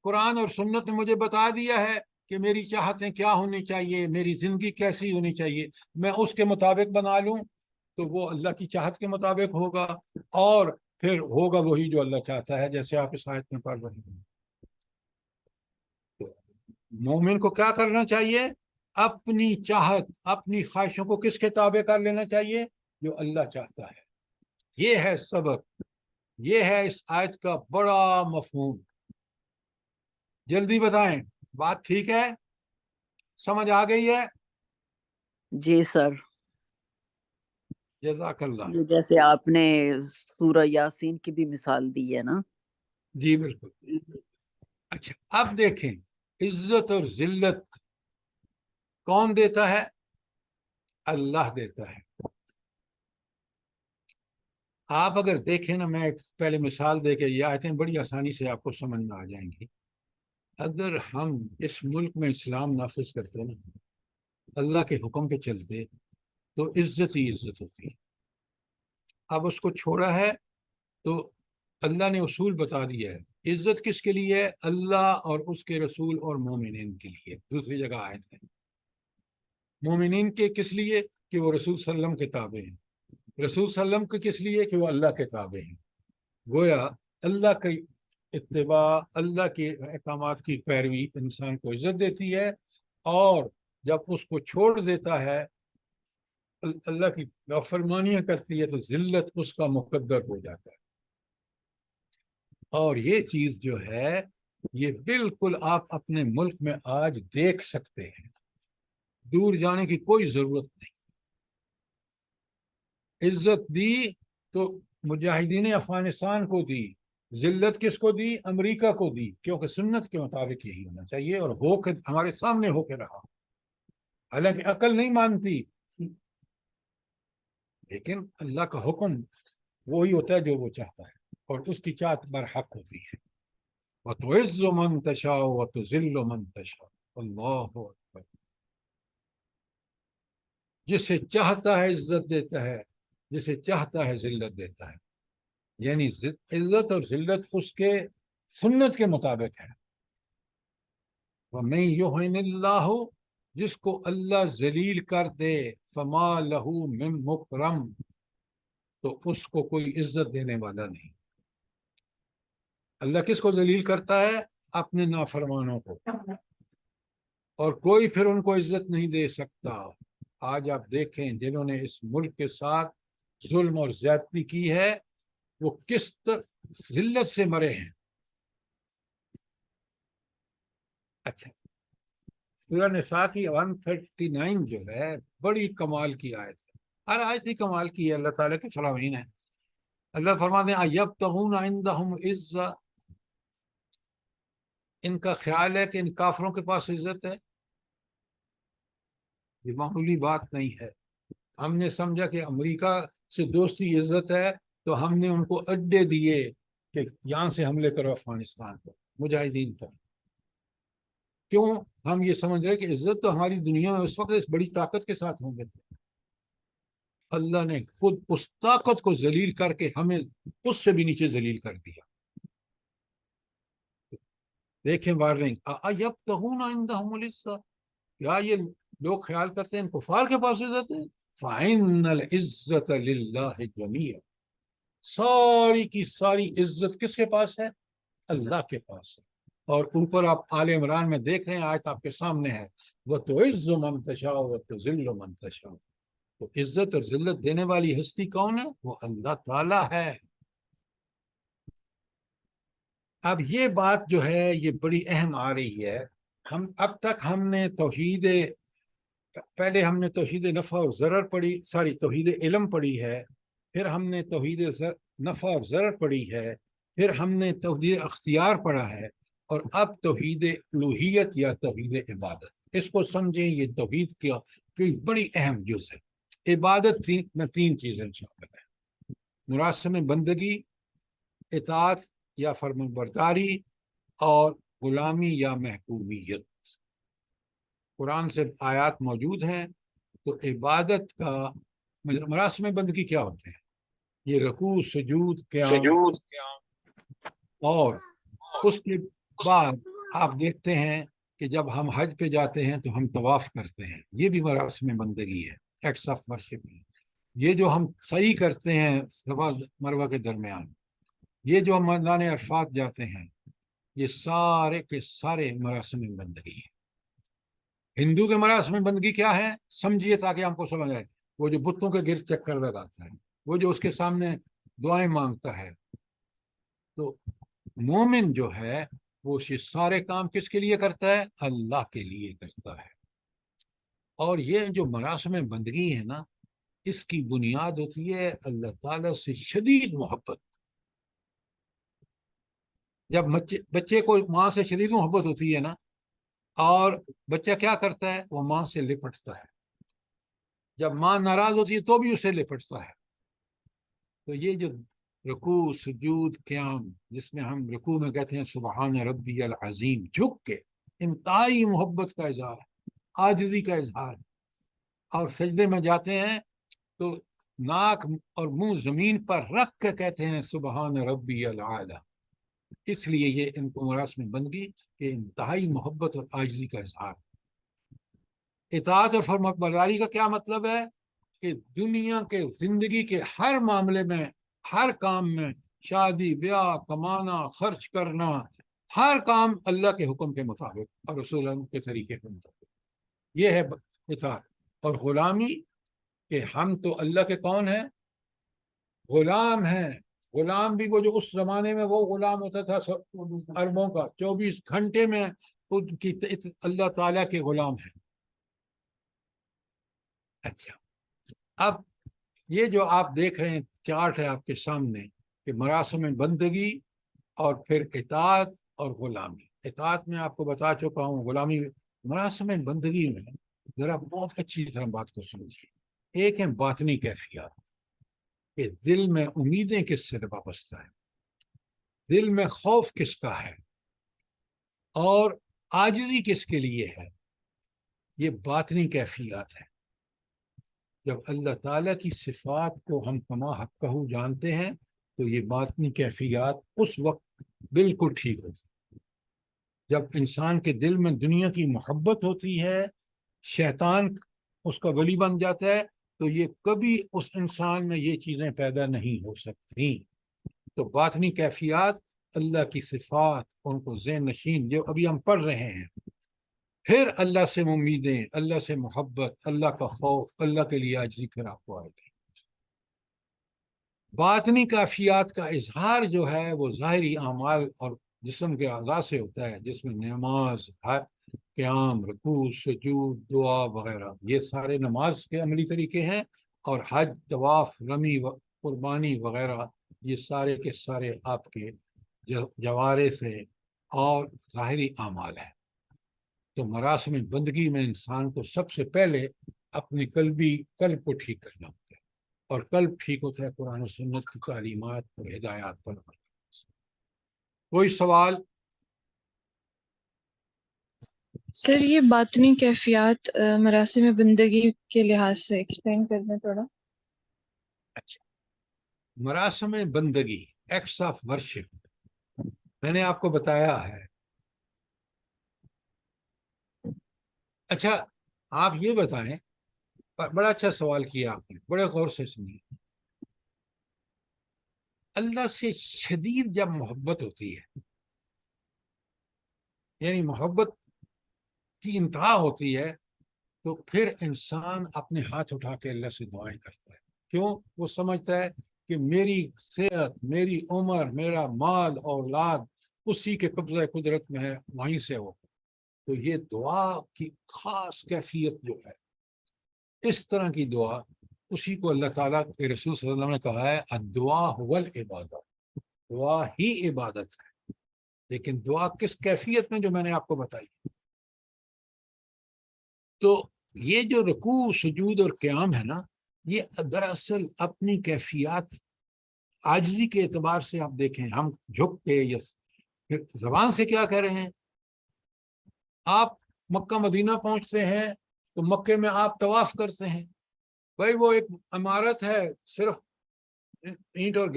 قرآن اور سنت نے مجھے بتا دیا ہے کہ میری چاہتیں کیا ہونی چاہیے، میری زندگی کیسی ہونی چاہیے، میں اس کے مطابق بنا لوں تو وہ اللہ کی چاہت کے مطابق ہوگا، اور پھر ہوگا وہی جو اللہ چاہتا ہے، جیسے آپ اس آیت میں پڑھ رہے ہیں۔ مومن کو کیا کرنا چاہیے؟ اپنی چاہت، اپنی خواہشوں کو کس کے تابع کر لینا چاہیے؟ جو اللہ چاہتا ہے۔ یہ ہے سبق، یہ ہے اس آیت کا بڑا مفہوم۔ جلدی بتائیں، بات ٹھیک ہے؟ سمجھ آ گئی ہے؟ جی سر، جزاک اللہ۔ جیسے آپ نے سورہ یاسین کی بھی مثال دی ہے نا۔ جی بالکل۔ اچھا اب دیکھیں، عزت اور ذلت کون دیتا ہے؟ اللہ دیتا ہے۔ آپ اگر دیکھیں نا، میں ایک پہلے مثال دے کے، یہ آیتیں بڑی آسانی سے آپ کو سمجھ میں آ جائیں گی۔ اگر ہم اس ملک میں اسلام نافذ کرتے نا، اللہ کے حکم پہ چلتے، تو عزت ہی عزت ہوتی ہے۔ اب اس کو چھوڑا ہے تو اللہ نے اصول بتا دیا ہے، عزت کس کے لیے ہے؟ اللہ اور اس کے رسول اور مومنین کے لیے۔ دوسری جگہ آیت ہے، مومنین کے کس لیے؟ کہ وہ رسول صلی اللہ علیہ وسلم کے تابع ہیں، رسول صلی اللہ علیہ وسلم کے کس لیے؟ کہ وہ اللہ کے تابع ہیں۔ گویا اللہ کی اتباع، اللہ کے احکامات کی پیروی انسان کو عزت دیتی ہے، اور جب اس کو چھوڑ دیتا ہے، اللہ کی نافرمانیاں کرتی ہے، تو ذلت اس کا مقدر ہو جاتا ہے۔ اور یہ چیز جو ہے، یہ بالکل آپ اپنے ملک میں آج دیکھ سکتے ہیں، دور جانے کی کوئی ضرورت نہیں۔ عزت دی تو مجاہدین افغانستان کو دی، ذلت کس کو دی؟ امریکہ کو دی، کیونکہ سنت کے مطابق یہی ہونا چاہیے، اور ہو کے ہمارے سامنے ہو کے رہا، حالانکہ عقل نہیں مانتی، لیکن اللہ کا حکم وہی ہوتا ہے جو وہ چاہتا ہے، اور اس کی چاہت برحق ہوتی ہے۔ وَتُعِزُّ مَن تَشَاءُ وَتُذِلُّ مَن تَشَاءُ، اللہ اکبر۔ جسے چاہتا ہے عزت دیتا ہے، جسے چاہتا ہے ذلت دیتا ہے، یعنی عزت اور ذلت اس کے سنت کے مطابق ہے۔ وَمَن يُهِنِ اللَّهُ، جس کو اللہ ذلیل کر دے، فَمَا لَهُ مِن مُكْرَمٍ، تو اس کو کوئی عزت دینے والا نہیں۔ اللہ کس کو ذلیل کرتا ہے؟ اپنے نافرمانوں کو، اور کوئی پھر ان کو عزت نہیں دے سکتا۔ آج آپ دیکھیں جنہوں نے اس ملک کے ساتھ ظلم اور زیادتی کی ہے، وہ کس طرح ذلت سے مرے ہیں۔ اچھا، سورہ نساء کی 139 جو ہے، بڑی کمال کی آیت ہے۔ ہر آیت ہی کمال کی ہے، اللہ تعالیٰ کے فرامین ہے۔ اللہ فرماتے ہیں اَیَبْتَغُونَ عِندَهُمُ الْعِزَّةَ، ان کا خیال ہے کہ ان کافروں کے پاس عزت ہے؟ یہ معمولی بات نہیں ہے۔ ہم نے سمجھا کہ امریکہ سے دوستی عزت ہے، تو ہم نے ان کو اڈے دیے کہ یہاں سے حملے کرو افغانستان پر، مجاہدین پر۔ کیوں؟ ہم یہ سمجھ رہے کہ عزت تو ہماری دنیا میں اس وقت اس بڑی طاقت کے ساتھ ہوں گے۔ اللہ نے خود اس طاقت کو ذلیل کر کے ہمیں اس سے بھی نیچے ذلیل کر دیا۔ دیکھیں وارننگ، اَیَبْتَغُونَ عِندَهُمُ الْعِزَّةَ، کیا یہ لوگ خیال کرتے ہیں کفار کے پاس عزت ہے؟ فَإِنَّ الْعِزَّةَ لِلَّهِ جَمِيعًا، ساری کی ساری عزت کس کے پاس ہے؟ اللہ کے پاس ہے۔ اور اوپر آپ آل عمران میں دیکھ رہے ہیں، آیت آپ کے سامنے ہے، وَتُعِزُّ مَن تَشَاءُ وَتُذِلُّ مَن تَشَاءُ. تو عزت اور ذلت دینے والی ہستی کون ہے؟ وہ اللہ تعالیٰ ہے. اب یہ بات جو ہے یہ بڑی اہم آ رہی ہے. اب تک ہم نے پہلے ہم نے توحید نفع اور ضرر پڑھی، توحید علم پڑھی ہے، پھر ہم نے توحید نفع اور ضرر پڑھی ہے، پھر ہم نے توحید اختیار پڑھا ہے، اور اب توحید الوہیت یا توحید عبادت. اس کو سمجھیں، یہ توحید کی بڑی اہم جز ہے. عبادت میں تین چیزیں شامل ہیں: مراسم بندگی، اطاعت یا فرمانبرداری، اور غلامی یا محکومیت. قرآن سے آیات موجود ہیں. تو عبادت کا مراسم بندگی کیا ہوتے ہیں؟ یہ رکوع، سجود، قیام، اور اس کے بعد آپ دیکھتے ہیں کہ جب ہم حج پہ جاتے ہیں تو ہم طواف کرتے ہیں، یہ بھی مراسم بندگی ہے، ایکٹس آف ورشپ. یہ جو ہم سعی کرتے ہیں صفا مروہ کے درمیان، یہ جو ہم میدان عرفات جاتے ہیں، یہ سارے کے سارے مراسم بندگی ہیں. ہندو کے مراسم بندگی کیا ہے سمجھیے تاکہ ہم کو سمجھ آئے. وہ جو بتوں کے گرد چکر لگاتا ہے، وہ جو اس کے سامنے دعائیں مانگتا ہے. تو مومن جو ہے وہ یہ سارے کام کس کے لیے کرتا ہے؟ اللہ کے لیے کرتا ہے. اور یہ جو مراسم بندگی ہے نا، اس کی بنیاد ہوتی ہے اللہ تعالیٰ سے شدید محبت. جب بچے کو ماں سے شدید محبت ہوتی ہے نا، اور بچہ کیا کرتا ہے؟ وہ ماں سے لپٹتا ہے. جب ماں ناراض ہوتی ہے تو بھی اسے لپٹتا ہے. تو یہ جو رکوع، سجود، قیام، جس میں ہم رکوع میں کہتے ہیں سبحان ربی العظیم، جھک کے انتہائی محبت کا اظہار ہے، عاجزی کا اظہار ہے. اور سجدے میں جاتے ہیں تو ناک اور منہ زمین پر رکھ کے کہتے ہیں سبحان ربی العالی. اس لیے یہ ان کو مراسم بندگی کے انتہائی محبت اور عاجزی کا اظہار. اطاعت اور فرمانبرداری کا کیا مطلب ہے؟ کہ دنیا کے زندگی کے ہر معاملے میں، ہر کام میں، شادی بیاہ، کمانا، خرچ کرنا، ہر کام اللہ کے حکم کے مطابق اور رسول اللہ کے طریقے کے مطابق. یہ ہے اطاعت. اور غلامی، کہ ہم تو اللہ کے کون ہیں؟ غلام ہیں. غلام بھی وہ جو اس زمانے میں وہ غلام ہوتا تھا عربوں کا، 24 گھنٹے میں ان کی اللہ تعالیٰ کے غلام ہیں. اچھا، اب یہ جو آپ دیکھ رہے ہیں چارٹ ہے آپ کے سامنے، کہ مراسم بندگی اور پھر اطاعت اور غلامی. اطاعت میں آپ کو بتا چکا ہوں، غلامی. مراسم بندگی میں ذرا بہت اچھی طرح بات کو سمجھیے. ایک ہے باطنی کیفیات، کہ دل میں امیدیں کس سے وابستہ ہے، دل میں خوف کس کا ہے، اور عاجزی کس کے لیے ہے. یہ باطنی کیفیات ہیں. جب اللہ تعالیٰ کی صفات کو ہم کما حقہ جانتے ہیں تو یہ باطنی کیفیات اس وقت بالکل ٹھیک ہوتی. جب انسان کے دل میں دنیا کی محبت ہوتی ہے، شیطان اس کا ولی بن جاتا ہے، تو یہ کبھی اس انسان میں یہ چیزیں پیدا نہیں ہو سکتی. تو باطنی کیفیات، اللہ کی صفات، ان کو ذہن نشین جو ابھی ہم پڑھ رہے ہیں. پھر اللہ سے امیدیں، اللہ سے محبت، اللہ کا خوف، اللہ کے لیے عاجزی، پھر آپ کو آئے گی. باطنی کیفیات کا اظہار جو ہے وہ ظاہری اعمال اور جسم کے اعضاء سے ہوتا ہے، جس میں نماز، قیام، رکوع، سجود، دعا وغیرہ، یہ سارے نماز کے عملی طریقے ہیں. اور حج، طواف، رمی، قربانی وغیرہ، یہ سارے کے سارے آپ کے جوارے سے اور ظاہری اعمال ہیں. تو مراسم بندگی میں انسان کو سب سے پہلے اپنے قلب کو ٹھیک کرنا ہوتا ہے، اور قلب ٹھیک ہوتا ہے قرآن و سنت کی تعلیمات اور ہدایات پر. کوئی سوال؟ سر یہ باطنی کیفیات مراسم بندگی کے لحاظ سے ایکسپلین کر دیں تھوڑا. اچھا، مراسم بندگی، ایکٹس آف ورشپ، میں نے آپ کو بتایا ہے. اچھا، آپ یہ بتائیں، بڑا اچھا سوال کیا آپ نے، بڑے غور سے سنیے. اللہ سے شدید جب محبت ہوتی ہے یعنی محبت کی انتہا ہوتی ہے تو پھر انسان اپنے ہاتھ اٹھا کے اللہ سے دعائیں کرتا ہے. کیوں؟ وہ سمجھتا ہے کہ میری صحت، میری عمر، میرا مال اولاد اسی کے قبضہ قدرت میں ہے، وہیں سے ہو. تو یہ دعا کی خاص کیفیت جو ہے، اس طرح کی دعا، اسی کو اللہ تعالیٰ کے رسول صلی اللہ علیہ وسلم نے کہا ہے الدعا هو العبادہ، دعا ہی عبادت ہے. لیکن دعا کس کیفیت میں، جو میں نے آپ کو بتائی. تو یہ جو رکوع، سجود اور قیام ہے نا، یہ دراصل اپنی کیفیات عاجزی کے اعتبار سے آپ دیکھیں، ہم جھک کے یس پھر زبان سے کیا کہہ رہے ہیں. آپ مکہ مدینہ پہنچتے ہیں تو مکے میں آپ طواف کرتے ہیں، بھائی وہ ایک عمارت ہے صرف اینٹ اور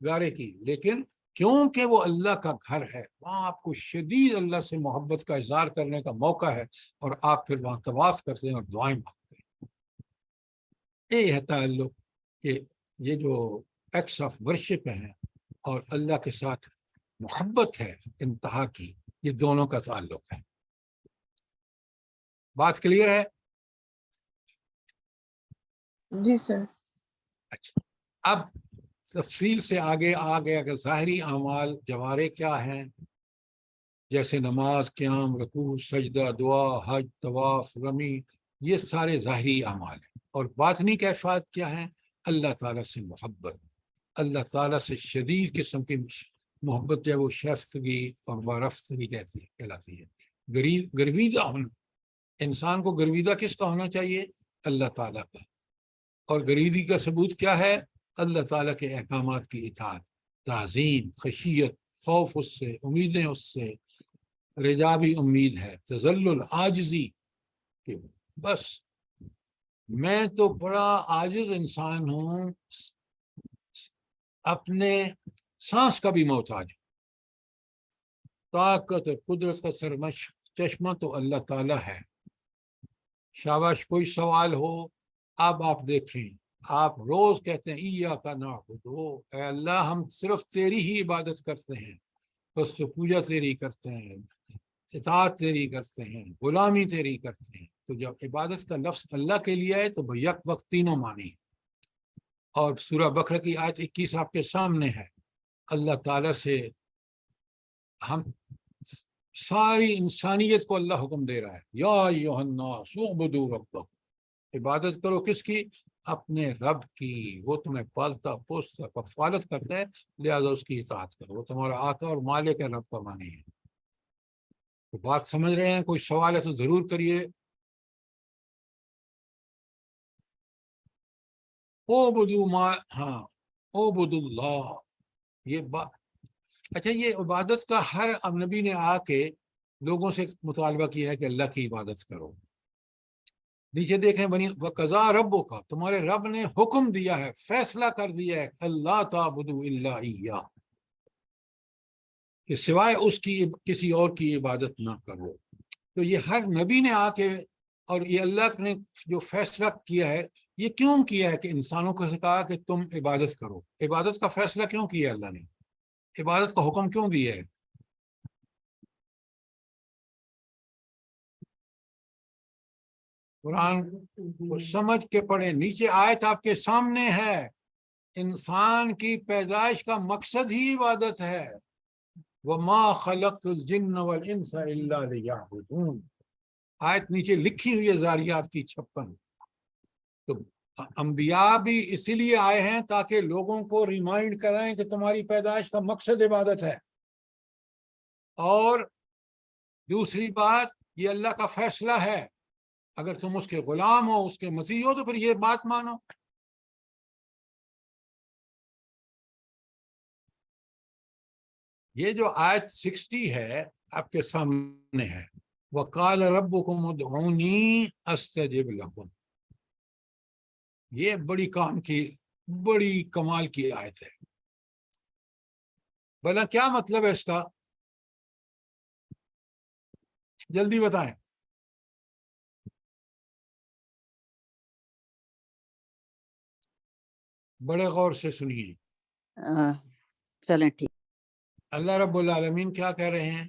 گارے کی، لیکن کیونکہ وہ اللہ کا گھر ہے، وہاں آپ کو شدید اللہ سے محبت کا اظہار کرنے کا موقع ہے، اور آپ پھر وہاں طواف کرتے ہیں اور دعائیں مانگتے ہیں. یہ ہے تعلق کہ یہ جو ایکٹس آف ورشپ ہیں اور اللہ کے ساتھ محبت ہے انتہا کی، یہ دونوں کا تعلق ہے. بات کلیئر ہے؟ جی سر. اچھا، اب تفصیل سے آگے آ گیا کہ ظاہری اعمال جوارے کیا ہیں، جیسے نماز، قیام، رکوع، سجدہ، دعا، حج، طواف، رمی، یہ سارے ظاہری اعمال ہیں. اور باطنی کیفیات کیا ہیں؟ اللہ تعالیٰ سے محبت، اللہ تعالیٰ سے شدید قسم کی محبت جو ہے وہ شائستگی اور وارفتگی کہلاتی ہے. گرویدہ ہونا، انسان کو گرویدہ کس کا ہونا چاہیے؟ اللہ تعالیٰ کا. اور گریزی کا ثبوت کیا ہے؟ اللہ تعالیٰ کے احکامات کی اطاعت، تعظیم، خشیت، خوف اس سے، امیدیں اس سے، رجا بھی امید ہے، تذلل، عاجزی کہ بس میں تو بڑا عاجز انسان ہوں، اپنے سانس کا بھی محتاج ہوں. طاقت اور قدرت کا سرمش چشمہ تو اللہ تعالیٰ ہے. شاباش. کوئی سوال ہو؟ اب آپ دیکھیں، آپ روز کہتے ہیں ایاک نعبد، اے اللہ ہم صرف تیری ہی عبادت کرتے ہیں، بس تو پوجا تیری کرتے ہیں، اطاعت تیری کرتے ہیں، غلامی تیری کرتے ہیں. تو جب عبادت کا لفظ اللہ کے لیے ہے تو یک وقت تینوں معنی. اور سورہ بقرہ کی آیت 21 آپ کے سامنے ہے. اللہ تعالیٰ سے ہم ساری انسانیت کو اللہ حکم دے رہا ہے، یا ایھا الناس اعبدوا ربکم، عبادت کرو کس کی؟ اپنے رب کی. وہ تمہیں پالتا پوستا کفالت کرتا ہے، لہذا اس کی اطاعت کرو. وہ تمہارا آقا اور مالک ہے، رب کا معنی ہے. تو بات سمجھ رہے ہیں؟ کوئی سوال ہے تو ضرور کریے. اعبدوا ما، ہاں اعبدوا اللہ، یہ بات. اچھا، یہ عبادت کا ہر نبی نے آ کے لوگوں سے مطالبہ کیا ہے کہ اللہ کی عبادت کرو. نیچے دیکھیں، بنی وقضا ربک، تمہارے رب نے حکم دیا ہے، فیصلہ کر دیا ہے، اللہ تعبدوا الا ایہ، کہ سوائے اس کی کسی اور کی عبادت نہ کرو. تو یہ ہر نبی نے آ کے، اور یہ اللہ نے جو فیصلہ کیا ہے، یہ کیوں کیا ہے کہ انسانوں کو کہا کہ تم عبادت کرو؟ عبادت کا فیصلہ کیوں کیا ہے اللہ نے؟ عبادت کا حکم کیوں دیا ہے؟ قرآن کو سمجھ کے پڑھیں. نیچے آیت آپ کے سامنے ہے. انسان کی پیدائش کا مقصد ہی عبادت ہے. وَمَا خَلَقْتُ الْجِنَّ وَالْإِنسَ إِلَّا لِيَعْبُدُونِ. آیت نیچے لکھی ہوئی ہے، زاریات کی 56. تو انبیاء بھی اسی لیے آئے ہیں تاکہ لوگوں کو ریمائنڈ کرائیں کہ تمہاری پیدائش کا مقصد عبادت ہے. اور دوسری بات، یہ اللہ کا فیصلہ ہے، اگر تم اس کے غلام ہو، اس کے مسیح ہو، تو پھر یہ بات مانو. یہ جو آیت 60 ہے آپ کے سامنے ہے، وَقَالَ رَبُّكُمُ ادْعُونِي أَسْتَجِبْ لَكُمْ. یہ بڑی کمال کی آیت ہے. بھلا کیا مطلب ہے اس کا؟ جلدی بتائیں. بڑے غور سے سنیے. چلیں ٹھیک. اللہ رب العالمین کیا کہہ رہے ہیں؟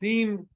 3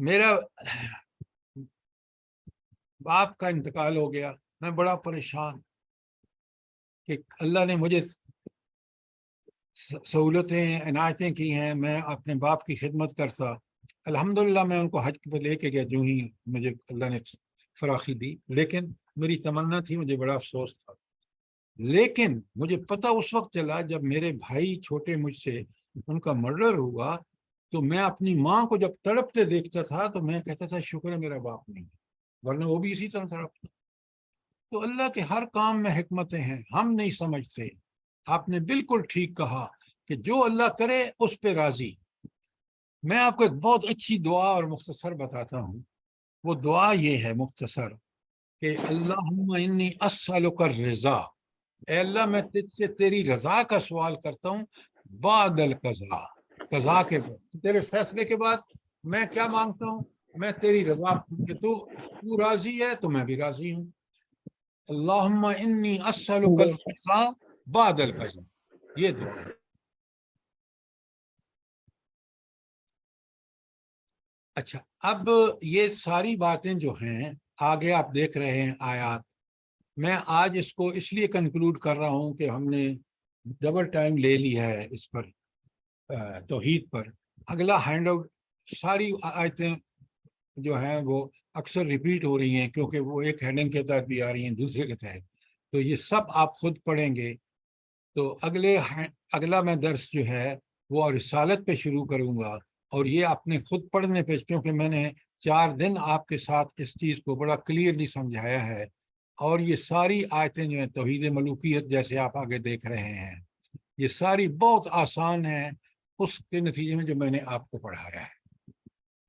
میرا باپ کا انتقال ہو گیا، میں بڑا پریشان کہ اللہ نے مجھے سہولتیں عنایتیں کی ہیں، میں اپنے باپ کی خدمت کرتا. الحمدللہ میں ان کو حج پہ لے کے گیا جو ہی مجھے اللہ نے فراخی دی، لیکن میری تمنا تھی، مجھے بڑا افسوس تھا. لیکن مجھے پتہ اس وقت چلا جب میرے بھائی چھوٹے مجھ سے ان کا مرڈر ہوا، تو میں اپنی ماں کو جب تڑپتے دیکھتا تھا تو میں کہتا تھا شکر ہے میرا باپ نہیں، ورنہ وہ بھی اسی طرح تڑپتا. تو اللہ کے ہر کام میں حکمتیں ہیں، ہم نہیں سمجھتے. آپ نے بالکل ٹھیک کہا کہ جو اللہ کرے اس پہ راضی. میں آپ کو ایک بہت اچھی دعا اور مختصر بتاتا ہوں. وہ دعا یہ ہے مختصر کہ اللہم انی اسألک الرضا، اے اللہ میں تجھ سے تیری رضا کا سوال کرتا ہوں بعد القضاء، قضا کے بعد، تیرے فیصلے کے بعد میں کیا مانگتا ہوں؟ میں تیری رضا کہ تو راضی ہے تو میں بھی راضی ہوں. اللہم انی اسألک الرضا بعد القضاء، یہ دعا ہے. اچھا، اب یہ ساری باتیں جو ہیں آگے آپ دیکھ رہے ہیں آیات، میں آج اس کو اس لیے کنکلوڈ کر رہا ہوں کہ ہم نے ڈبل ٹائم لے لیا ہے اس پر، توحید پر. اگلا ہینڈ آؤٹ ساری آیتیں جو ہیں وہ اکثر ریپیٹ ہو رہی ہیں کیونکہ وہ ایک ہیڈنگ کے تحت بھی آ رہی ہیں دوسرے کے تحت، تو یہ سب آپ خود پڑھیں گے. تو اگلا میں درس جو ہے وہ رسالت پہ شروع کروں گا، اور یہ اپنے خود پڑھنے پہ، کیونکہ میں نے 4 دن آپ کے ساتھ اس چیز کو بڑا کلیئرلی سمجھایا ہے. اور یہ ساری آیتیں جو ہیں توحید ملوکیت جیسے آپ آگے دیکھ رہے ہیں، یہ ساری بہت آسان ہیں اس کے نتیجے میں جو میں نے آپ کو پڑھایا ہے،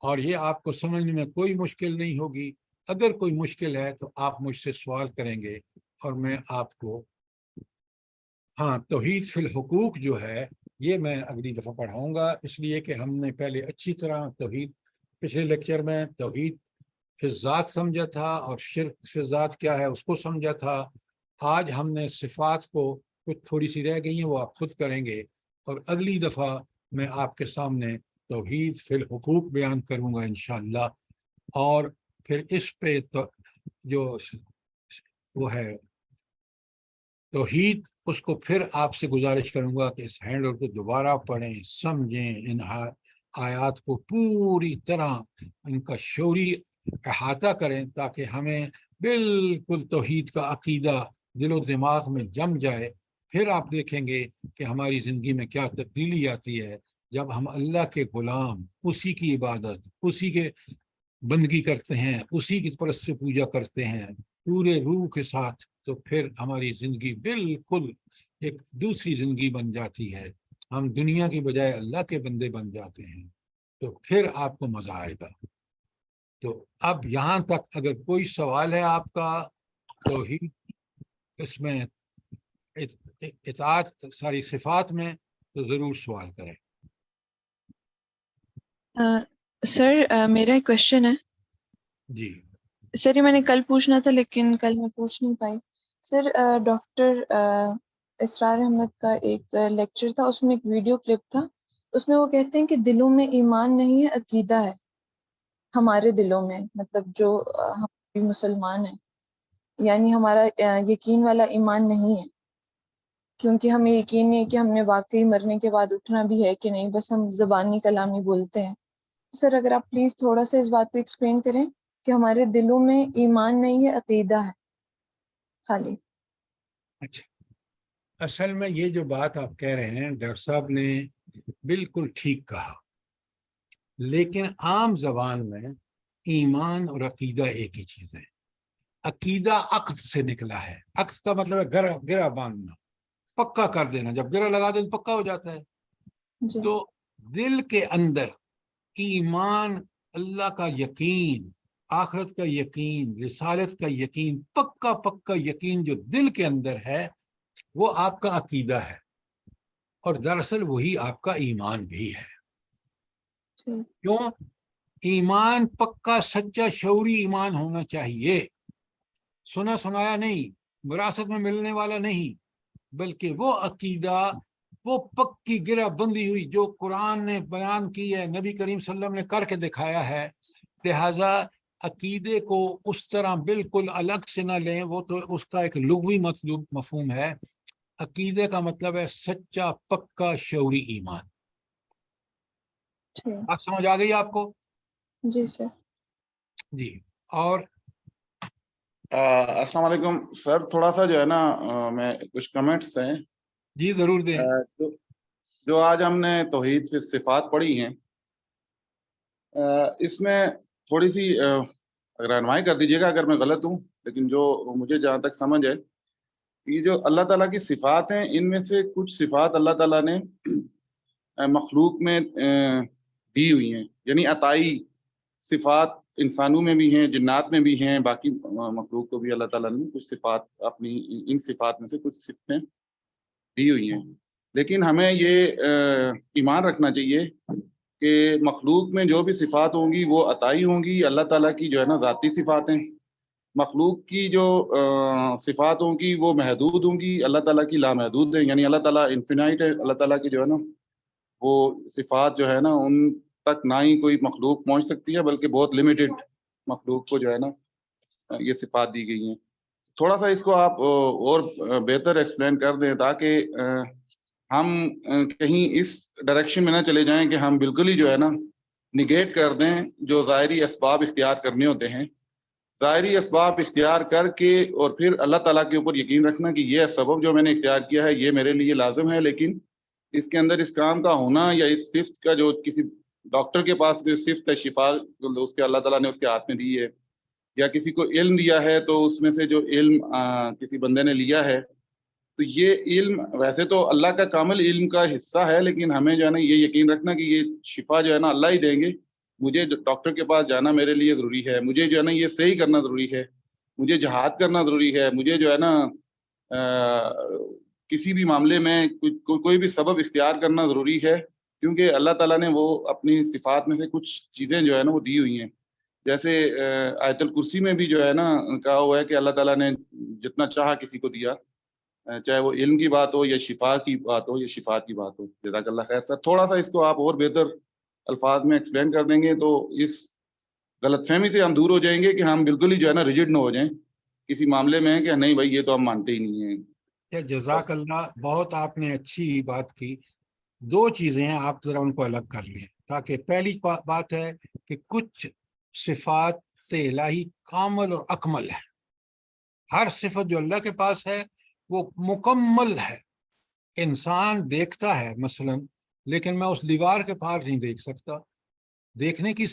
اور یہ آپ کو سمجھنے میں کوئی مشکل نہیں ہوگی. اگر کوئی مشکل ہے تو آپ مجھ سے سوال کریں گے اور میں آپ کو، ہاں توحید فی الحقوق جو ہے یہ میں اگلی دفعہ پڑھاؤں گا، اس لیے کہ ہم نے پہلے اچھی طرح توحید، پچھلے لیکچر میں توحید فی الذات سمجھا تھا اور شرک فی الذات کیا ہے اس کو سمجھا تھا. آج ہم نے صفات کو کچھ تھوڑی سی رہ گئی ہیں وہ آپ خود کریں گے، اور اگلی دفعہ میں آپ کے سامنے توحید فی الحقوق بیان کروں گا انشاءاللہ. اور پھر اس پہ تو جو وہ ہے توحید، اس کو پھر آپ سے گزارش کروں گا کہ اس ہینڈ آؤٹ کو دوبارہ پڑھیں، سمجھیں، ان آیات کو پوری طرح ان کا شعوری احاطہ کریں تاکہ ہمیں بالکل توحید کا عقیدہ دل و دماغ میں جم جائے. پھر آپ دیکھیں گے کہ ہماری زندگی میں کیا تبدیلی آتی ہے جب ہم اللہ کے غلام، اسی کی عبادت، اسی کے بندگی کرتے ہیں، اسی کی پرست سے پوجا کرتے ہیں پورے روح کے ساتھ. تو پھر ہماری زندگی بالکل ایک دوسری زندگی بن جاتی ہے، ہم دنیا کی بجائے اللہ کے بندے بن جاتے ہیں. تو پھر آپ کو مزہ آئے گا. تو اب یہاں تک اگر کوئی سوال ہے آپ کا توحید اس میں اطاعت ساری صفات میں، تو ضرور سوال کریں. سر میرا ایک کوشچن ہے. جی سر یہ میں نے کل پوچھنا تھا لیکن کل میں پوچھ نہیں پائی. سر ڈاکٹر اسرار احمد کا ایک لیکچر تھا، اس میں ایک ویڈیو کلپ تھا، اس میں وہ کہتے ہیں کہ دلوں میں ایمان نہیں ہے، عقیدہ ہے ہمارے دلوں میں، مطلب جو ہم مسلمان ہیں، یعنی ہمارا یقین والا ایمان نہیں ہے، کیونکہ ہمیں یقین نہیں ہے کہ ہم نے واقعی مرنے کے بعد اٹھنا بھی ہے کہ نہیں، بس ہم زبانی کلامی بولتے ہیں. سر اگر آپ پلیز تھوڑا سا اس بات پہ ایکسپلین کریں کہ ہمارے دلوں میں ایمان نہیں ہے، عقیدہ ہے خالی. اچھا، اصل میں یہ جو بات آپ کہہ رہے ہیں ڈاکٹر صاحب نے بالکل ٹھیک کہا، لیکن عام زبان میں ایمان اور عقیدہ ایک ہی چیز ہے. عقیدہ عقد سے نکلا ہے، عقد کا مطلب ہے گرہ باندھنا، پکا کر دینا. جب گرہ لگا دیں تو پکا ہو جاتا ہے. جی تو دل کے اندر ایمان، اللہ کا یقین، آخرت کا یقین، رسالت کا یقین، پکا پکا یقین جو دل کے اندر ہے وہ آپ کا عقیدہ ہے، اور دراصل وہی آپ کا ایمان بھی ہے. ٹھیک. کیوں؟ ایمان پکا سچا شعوری ایمان ہونا چاہیے، سنا سنایا نہیں، وراثت میں ملنے والا نہیں، بلکہ وہ عقیدہ، وہ پکی گرہ بندی ہوئی جو قرآن نے بیان کی ہے، نبی کریم صلی اللہ علیہ وسلم نے کر کے دکھایا ہے، لہذا عقیدے کو اس طرح بالکل الگ سے نہ لیں، وہ تو اس کا ایک لغوی مفہوم ہے۔ عقیدے کا مطلب ہے سچا پکا شعوری ایمان۔ ٹھیک، بات سمجھ آ گئی آپ کو؟ جی سر۔ جی، اور السلام علیکم سر، تھوڑا سا جو ہے نا میں کچھ کمنٹس ہیں جی ضرور دیں۔ جو آج ہم نے توحید فی صفات پڑھی ہیں، اس میں تھوڑی سی رہنمائی کر دیجیے گا اگر میں غلط ہوں، لیکن جو مجھے جہاں تک سمجھ ہے، یہ جو اللہ تعالیٰ کی صفات ہیں، ان میں سے کچھ صفات اللہ تعالیٰ نے مخلوق میں دی ہوئی ہیں، یعنی عطائی صفات انسانوں میں بھی ہیں، جنات میں بھی ہیں، باقی مخلوق کو بھی اللہ تعالیٰ نے کچھ صفات اپنی ان صفات میں سے کچھ صفتیں دی ہوئی ہیں۔ لیکن ہمیں یہ ایمان رکھنا چاہیے کہ مخلوق میں جو بھی صفات ہوں گی وہ عطائی ہوں گی، اللہ تعالیٰ کی جو ہے نا ذاتی صفات ہیں۔ مخلوق کی جو صفات ہوں گی وہ محدود ہوں گی، اللہ تعالیٰ کی لامحدود ہیں، یعنی اللہ تعالیٰ انفینائٹ ہے۔ اللہ تعالیٰ کی جو ہے نا وہ صفات جو ہے نا ان تک نہ ہی کوئی مخلوق پہنچ سکتی ہے، بلکہ بہت لمیٹڈ مخلوق کو جو ہے نا یہ صفات دی گئی ہیں۔ تھوڑا سا اس کو آپ اور بہتر ایکسپلین کر دیں تاکہ ہم کہیں اس ڈائریکشن میں نہ چلے جائیں کہ ہم بالکل ہی جو ہے نا نگیٹ کر دیں جو ظاہری اسباب اختیار کرنے ہوتے ہیں۔ ظاہری اسباب اختیار کر کے اور پھر اللہ تعالیٰ کے اوپر یقین رکھنا کہ یہ سبب جو میں نے اختیار کیا ہے یہ میرے لیے لازم ہے، لیکن اس کے اندر اس کام کا ہونا یا اس صفت کا جو کسی ڈاکٹر کے پاس جو صفت ہے شفا اس کے اللہ تعالیٰ نے اس کے ہاتھ میں دی ہے، یا کسی کو علم دیا ہے تو اس میں سے جو علم کسی بندے نے لیا ہے، تو یہ علم ویسے تو اللہ کا کامل علم کا حصہ ہے، لیکن ہمیں جو ہے نا یہ یقین رکھنا کہ یہ شفا جو ہے نا اللہ ہی دیں گے۔ مجھے ڈاکٹر کے پاس جانا میرے لیے ضروری ہے، مجھے جو ہے نا یہ صحیح کرنا ضروری ہے، مجھے جہاد کرنا ضروری ہے، مجھے جو ہے نا کسی بھی معاملے میں کوئی بھی سبب اختیار کرنا ضروری ہے، کیونکہ اللہ تعالیٰ نے وہ اپنی صفات میں سے کچھ چیزیں جو ہے نا وہ دی ہوئی ہیں۔ جیسے آیت الکرسی میں بھی جو ہے نا کہا ہوا ہے کہ اللہ تعالیٰ نے جتنا چاہا کسی کو دیا، چاہے وہ علم کی بات ہو یا شفا کی بات ہو یا شفاعت کی بات ہو۔ جزاک اللہ خیر سر، تھوڑا سا اس کو آپ اور بہتر الفاظ میں ایکسپلین کر دیں گے تو اس غلط فہمی سے ہم دور ہو جائیں گے کہ ہم بالکل ہی جو ہے نا ریجڈ نہ ہو جائیں کسی معاملے میں کہ نہیں بھائی یہ تو ہم مانتے ہی نہیں ہیں۔ جزاک اللہ، بہت آپ نے اچھی بات کی۔ دو چیزیں ہیں، آپ ذرا ان کو الگ کر لیں، تاکہ پہلی بات ہے کہ کچھ صفات سے الہی کامل اور اکمل ہے۔ ہر صفت جو اللہ کے پاس ہے وہ مکمل ہے۔ انسان دیکھتا ہے مثلا، لیکن میں اس دیوار کے پار نہیں دیکھ سکتا۔ دیکھنے کی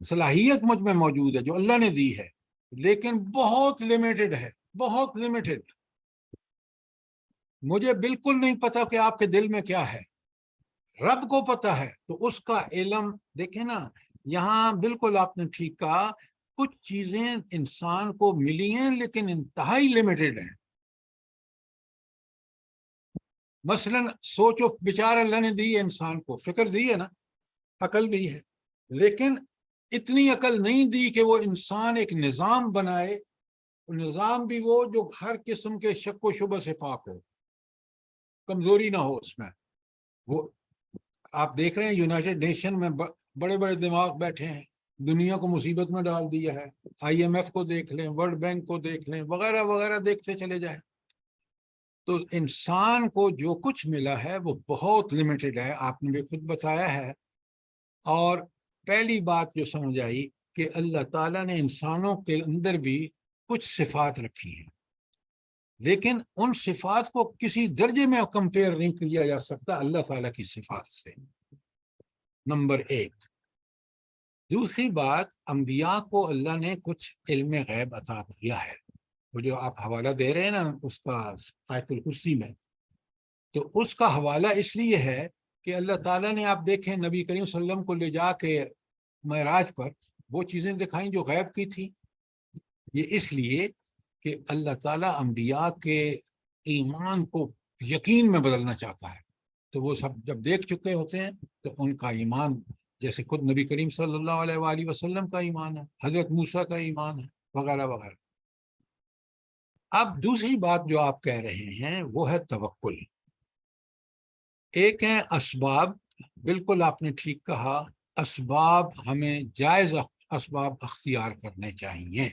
صلاحیت مجھ میں موجود ہے جو اللہ نے دی ہے، لیکن بہت لمیٹڈ ہے، بہت لمیٹڈ۔ مجھے بالکل نہیں پتا کہ آپ کے دل میں کیا ہے، رب کو پتا ہے، تو اس کا علم دیکھیں نا۔ یہاں بالکل آپ نے ٹھیک کہا، کچھ چیزیں انسان کو ملی ہیں لیکن انتہائی لمیٹڈ ہیں۔ مثلا سوچو، بیچارہ اللہ نے دی ہے انسان کو، فکر دی ہے نا، عقل دی ہے، لیکن اتنی عقل نہیں دی کہ وہ انسان ایک نظام بنائے، نظام بھی وہ جو ہر قسم کے شک و شبہ سے پاک ہو، کمزوری نہ ہو اس میں۔ وہ آپ دیکھ رہے ہیں یونائٹڈ نیشن میں بڑے بڑے دماغ بیٹھے ہیں، دنیا کو مصیبت میں ڈال دیا ہے۔ IMF کو دیکھ لیں، ورلڈ بینک کو دیکھ لیں، وغیرہ وغیرہ دیکھتے چلے جائیں۔ تو انسان کو جو کچھ ملا ہے وہ بہت لمیٹڈ ہے، آپ نے بھی خود بتایا ہے۔ اور پہلی بات جو سمجھ آئی کہ اللہ تعالیٰ نے انسانوں کے اندر بھی کچھ صفات رکھی ہیں، لیکن ان صفات کو کسی درجے میں کمپیئر نہیں کیا جا سکتا اللہ تعالیٰ کی صفات سے، نمبر ایک۔ دوسری بات، انبیاء کو اللہ نے کچھ علم غیب عطا کیا ہے۔ وہ جو آپ حوالہ دے رہے ہیں نا اس کا آیت الکرسی میں، تو اس کا حوالہ اس لیے ہے کہ اللہ تعالیٰ نے، آپ دیکھیں نبی کریم صلی اللہ علیہ وسلم کو لے جا کے معراج پر وہ چیزیں دکھائیں جو غیب کی تھی۔ یہ اس لیے کہ اللہ تعالیٰ انبیاء کے ایمان کو یقین میں بدلنا چاہتا ہے، تو وہ سب جب دیکھ چکے ہوتے ہیں تو ان کا ایمان، جیسے خود نبی کریم صلی اللہ علیہ وآلہ وسلم کا ایمان ہے، حضرت موسیٰ کا ایمان ہے، وغیرہ وغیرہ۔ اب دوسری بات جو آپ کہہ رہے ہیں وہ ہے توکل۔ ایک ہے اسباب، بالکل آپ نے ٹھیک کہا، اسباب ہمیں جائز اسباب اختیار کرنے چاہیے۔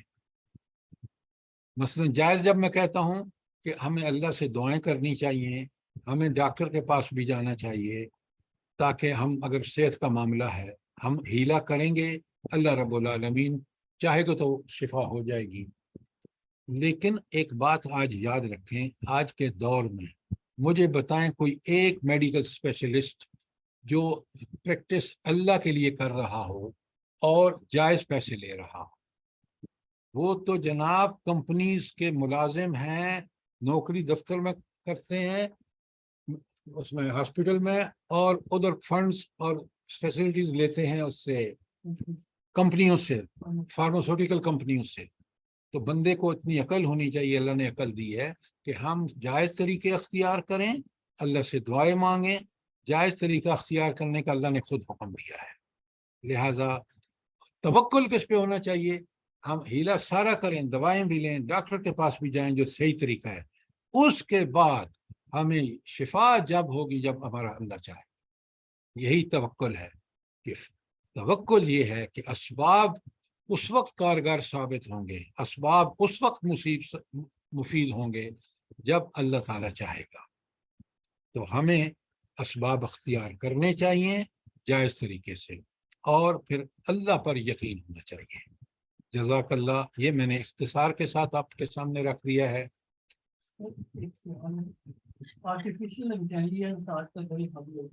مثلا جائز جب میں کہتا ہوں کہ ہمیں اللہ سے دعائیں کرنی چاہیے، ہمیں ڈاکٹر کے پاس بھی جانا چاہیے، تاکہ ہم اگر صحت کا معاملہ ہے ہم ہیلا کریں گے، اللہ رب العالمین چاہے گا تو شفا ہو جائے گی۔ لیکن ایک بات آج یاد رکھیں، آج کے دور میں مجھے بتائیں کوئی ایک میڈیکل اسپیشلسٹ جو پریکٹس اللہ کے لیے کر رہا ہو اور جائز پیسے لے رہا ہو۔ وہ تو جناب کمپنیز کے ملازم ہیں، نوکری دفتر میں کرتے ہیں، اس میں ہاسپٹل میں، اور ادھر فنڈز اور فیسلٹیز لیتے ہیں اس سے، کمپنیوں سے، فارماسیوٹیکل کمپنیوں سے۔ تو بندے کو اتنی عقل ہونی چاہیے، اللہ نے عقل دی ہے کہ ہم جائز طریقے اختیار کریں، اللہ سے دعائیں مانگیں۔ جائز طریقہ اختیار کرنے کا اللہ نے خود حکم دیا ہے۔ لہٰذا توکل کس پہ ہونا چاہیے؟ ہم ہیلا سارا کریں، دوائیں بھی لیں، ڈاکٹر کے پاس بھی جائیں جو صحیح طریقہ ہے، اس کے بعد ہمیں شفا جب ہوگی جب ہمارا اللہ چاہے۔ یہی توکل ہے کہ توکل یہ ہے کہ اسباب اس وقت کارگر ثابت ہوں گے، اسباب اس وقت مفید ہوں گے جب اللہ تعالیٰ چاہے گا۔ تو ہمیں اسباب اختیار کرنے چاہیے جائز طریقے سے، اور پھر اللہ پر یقین ہونا چاہیے۔ جزاک اللہ، یہ میں نے اختصار کے ساتھ آپ کے سامنے رکھ دیا ہے۔ آرٹیفیشل انٹیلیجنس آج کل بڑی حمل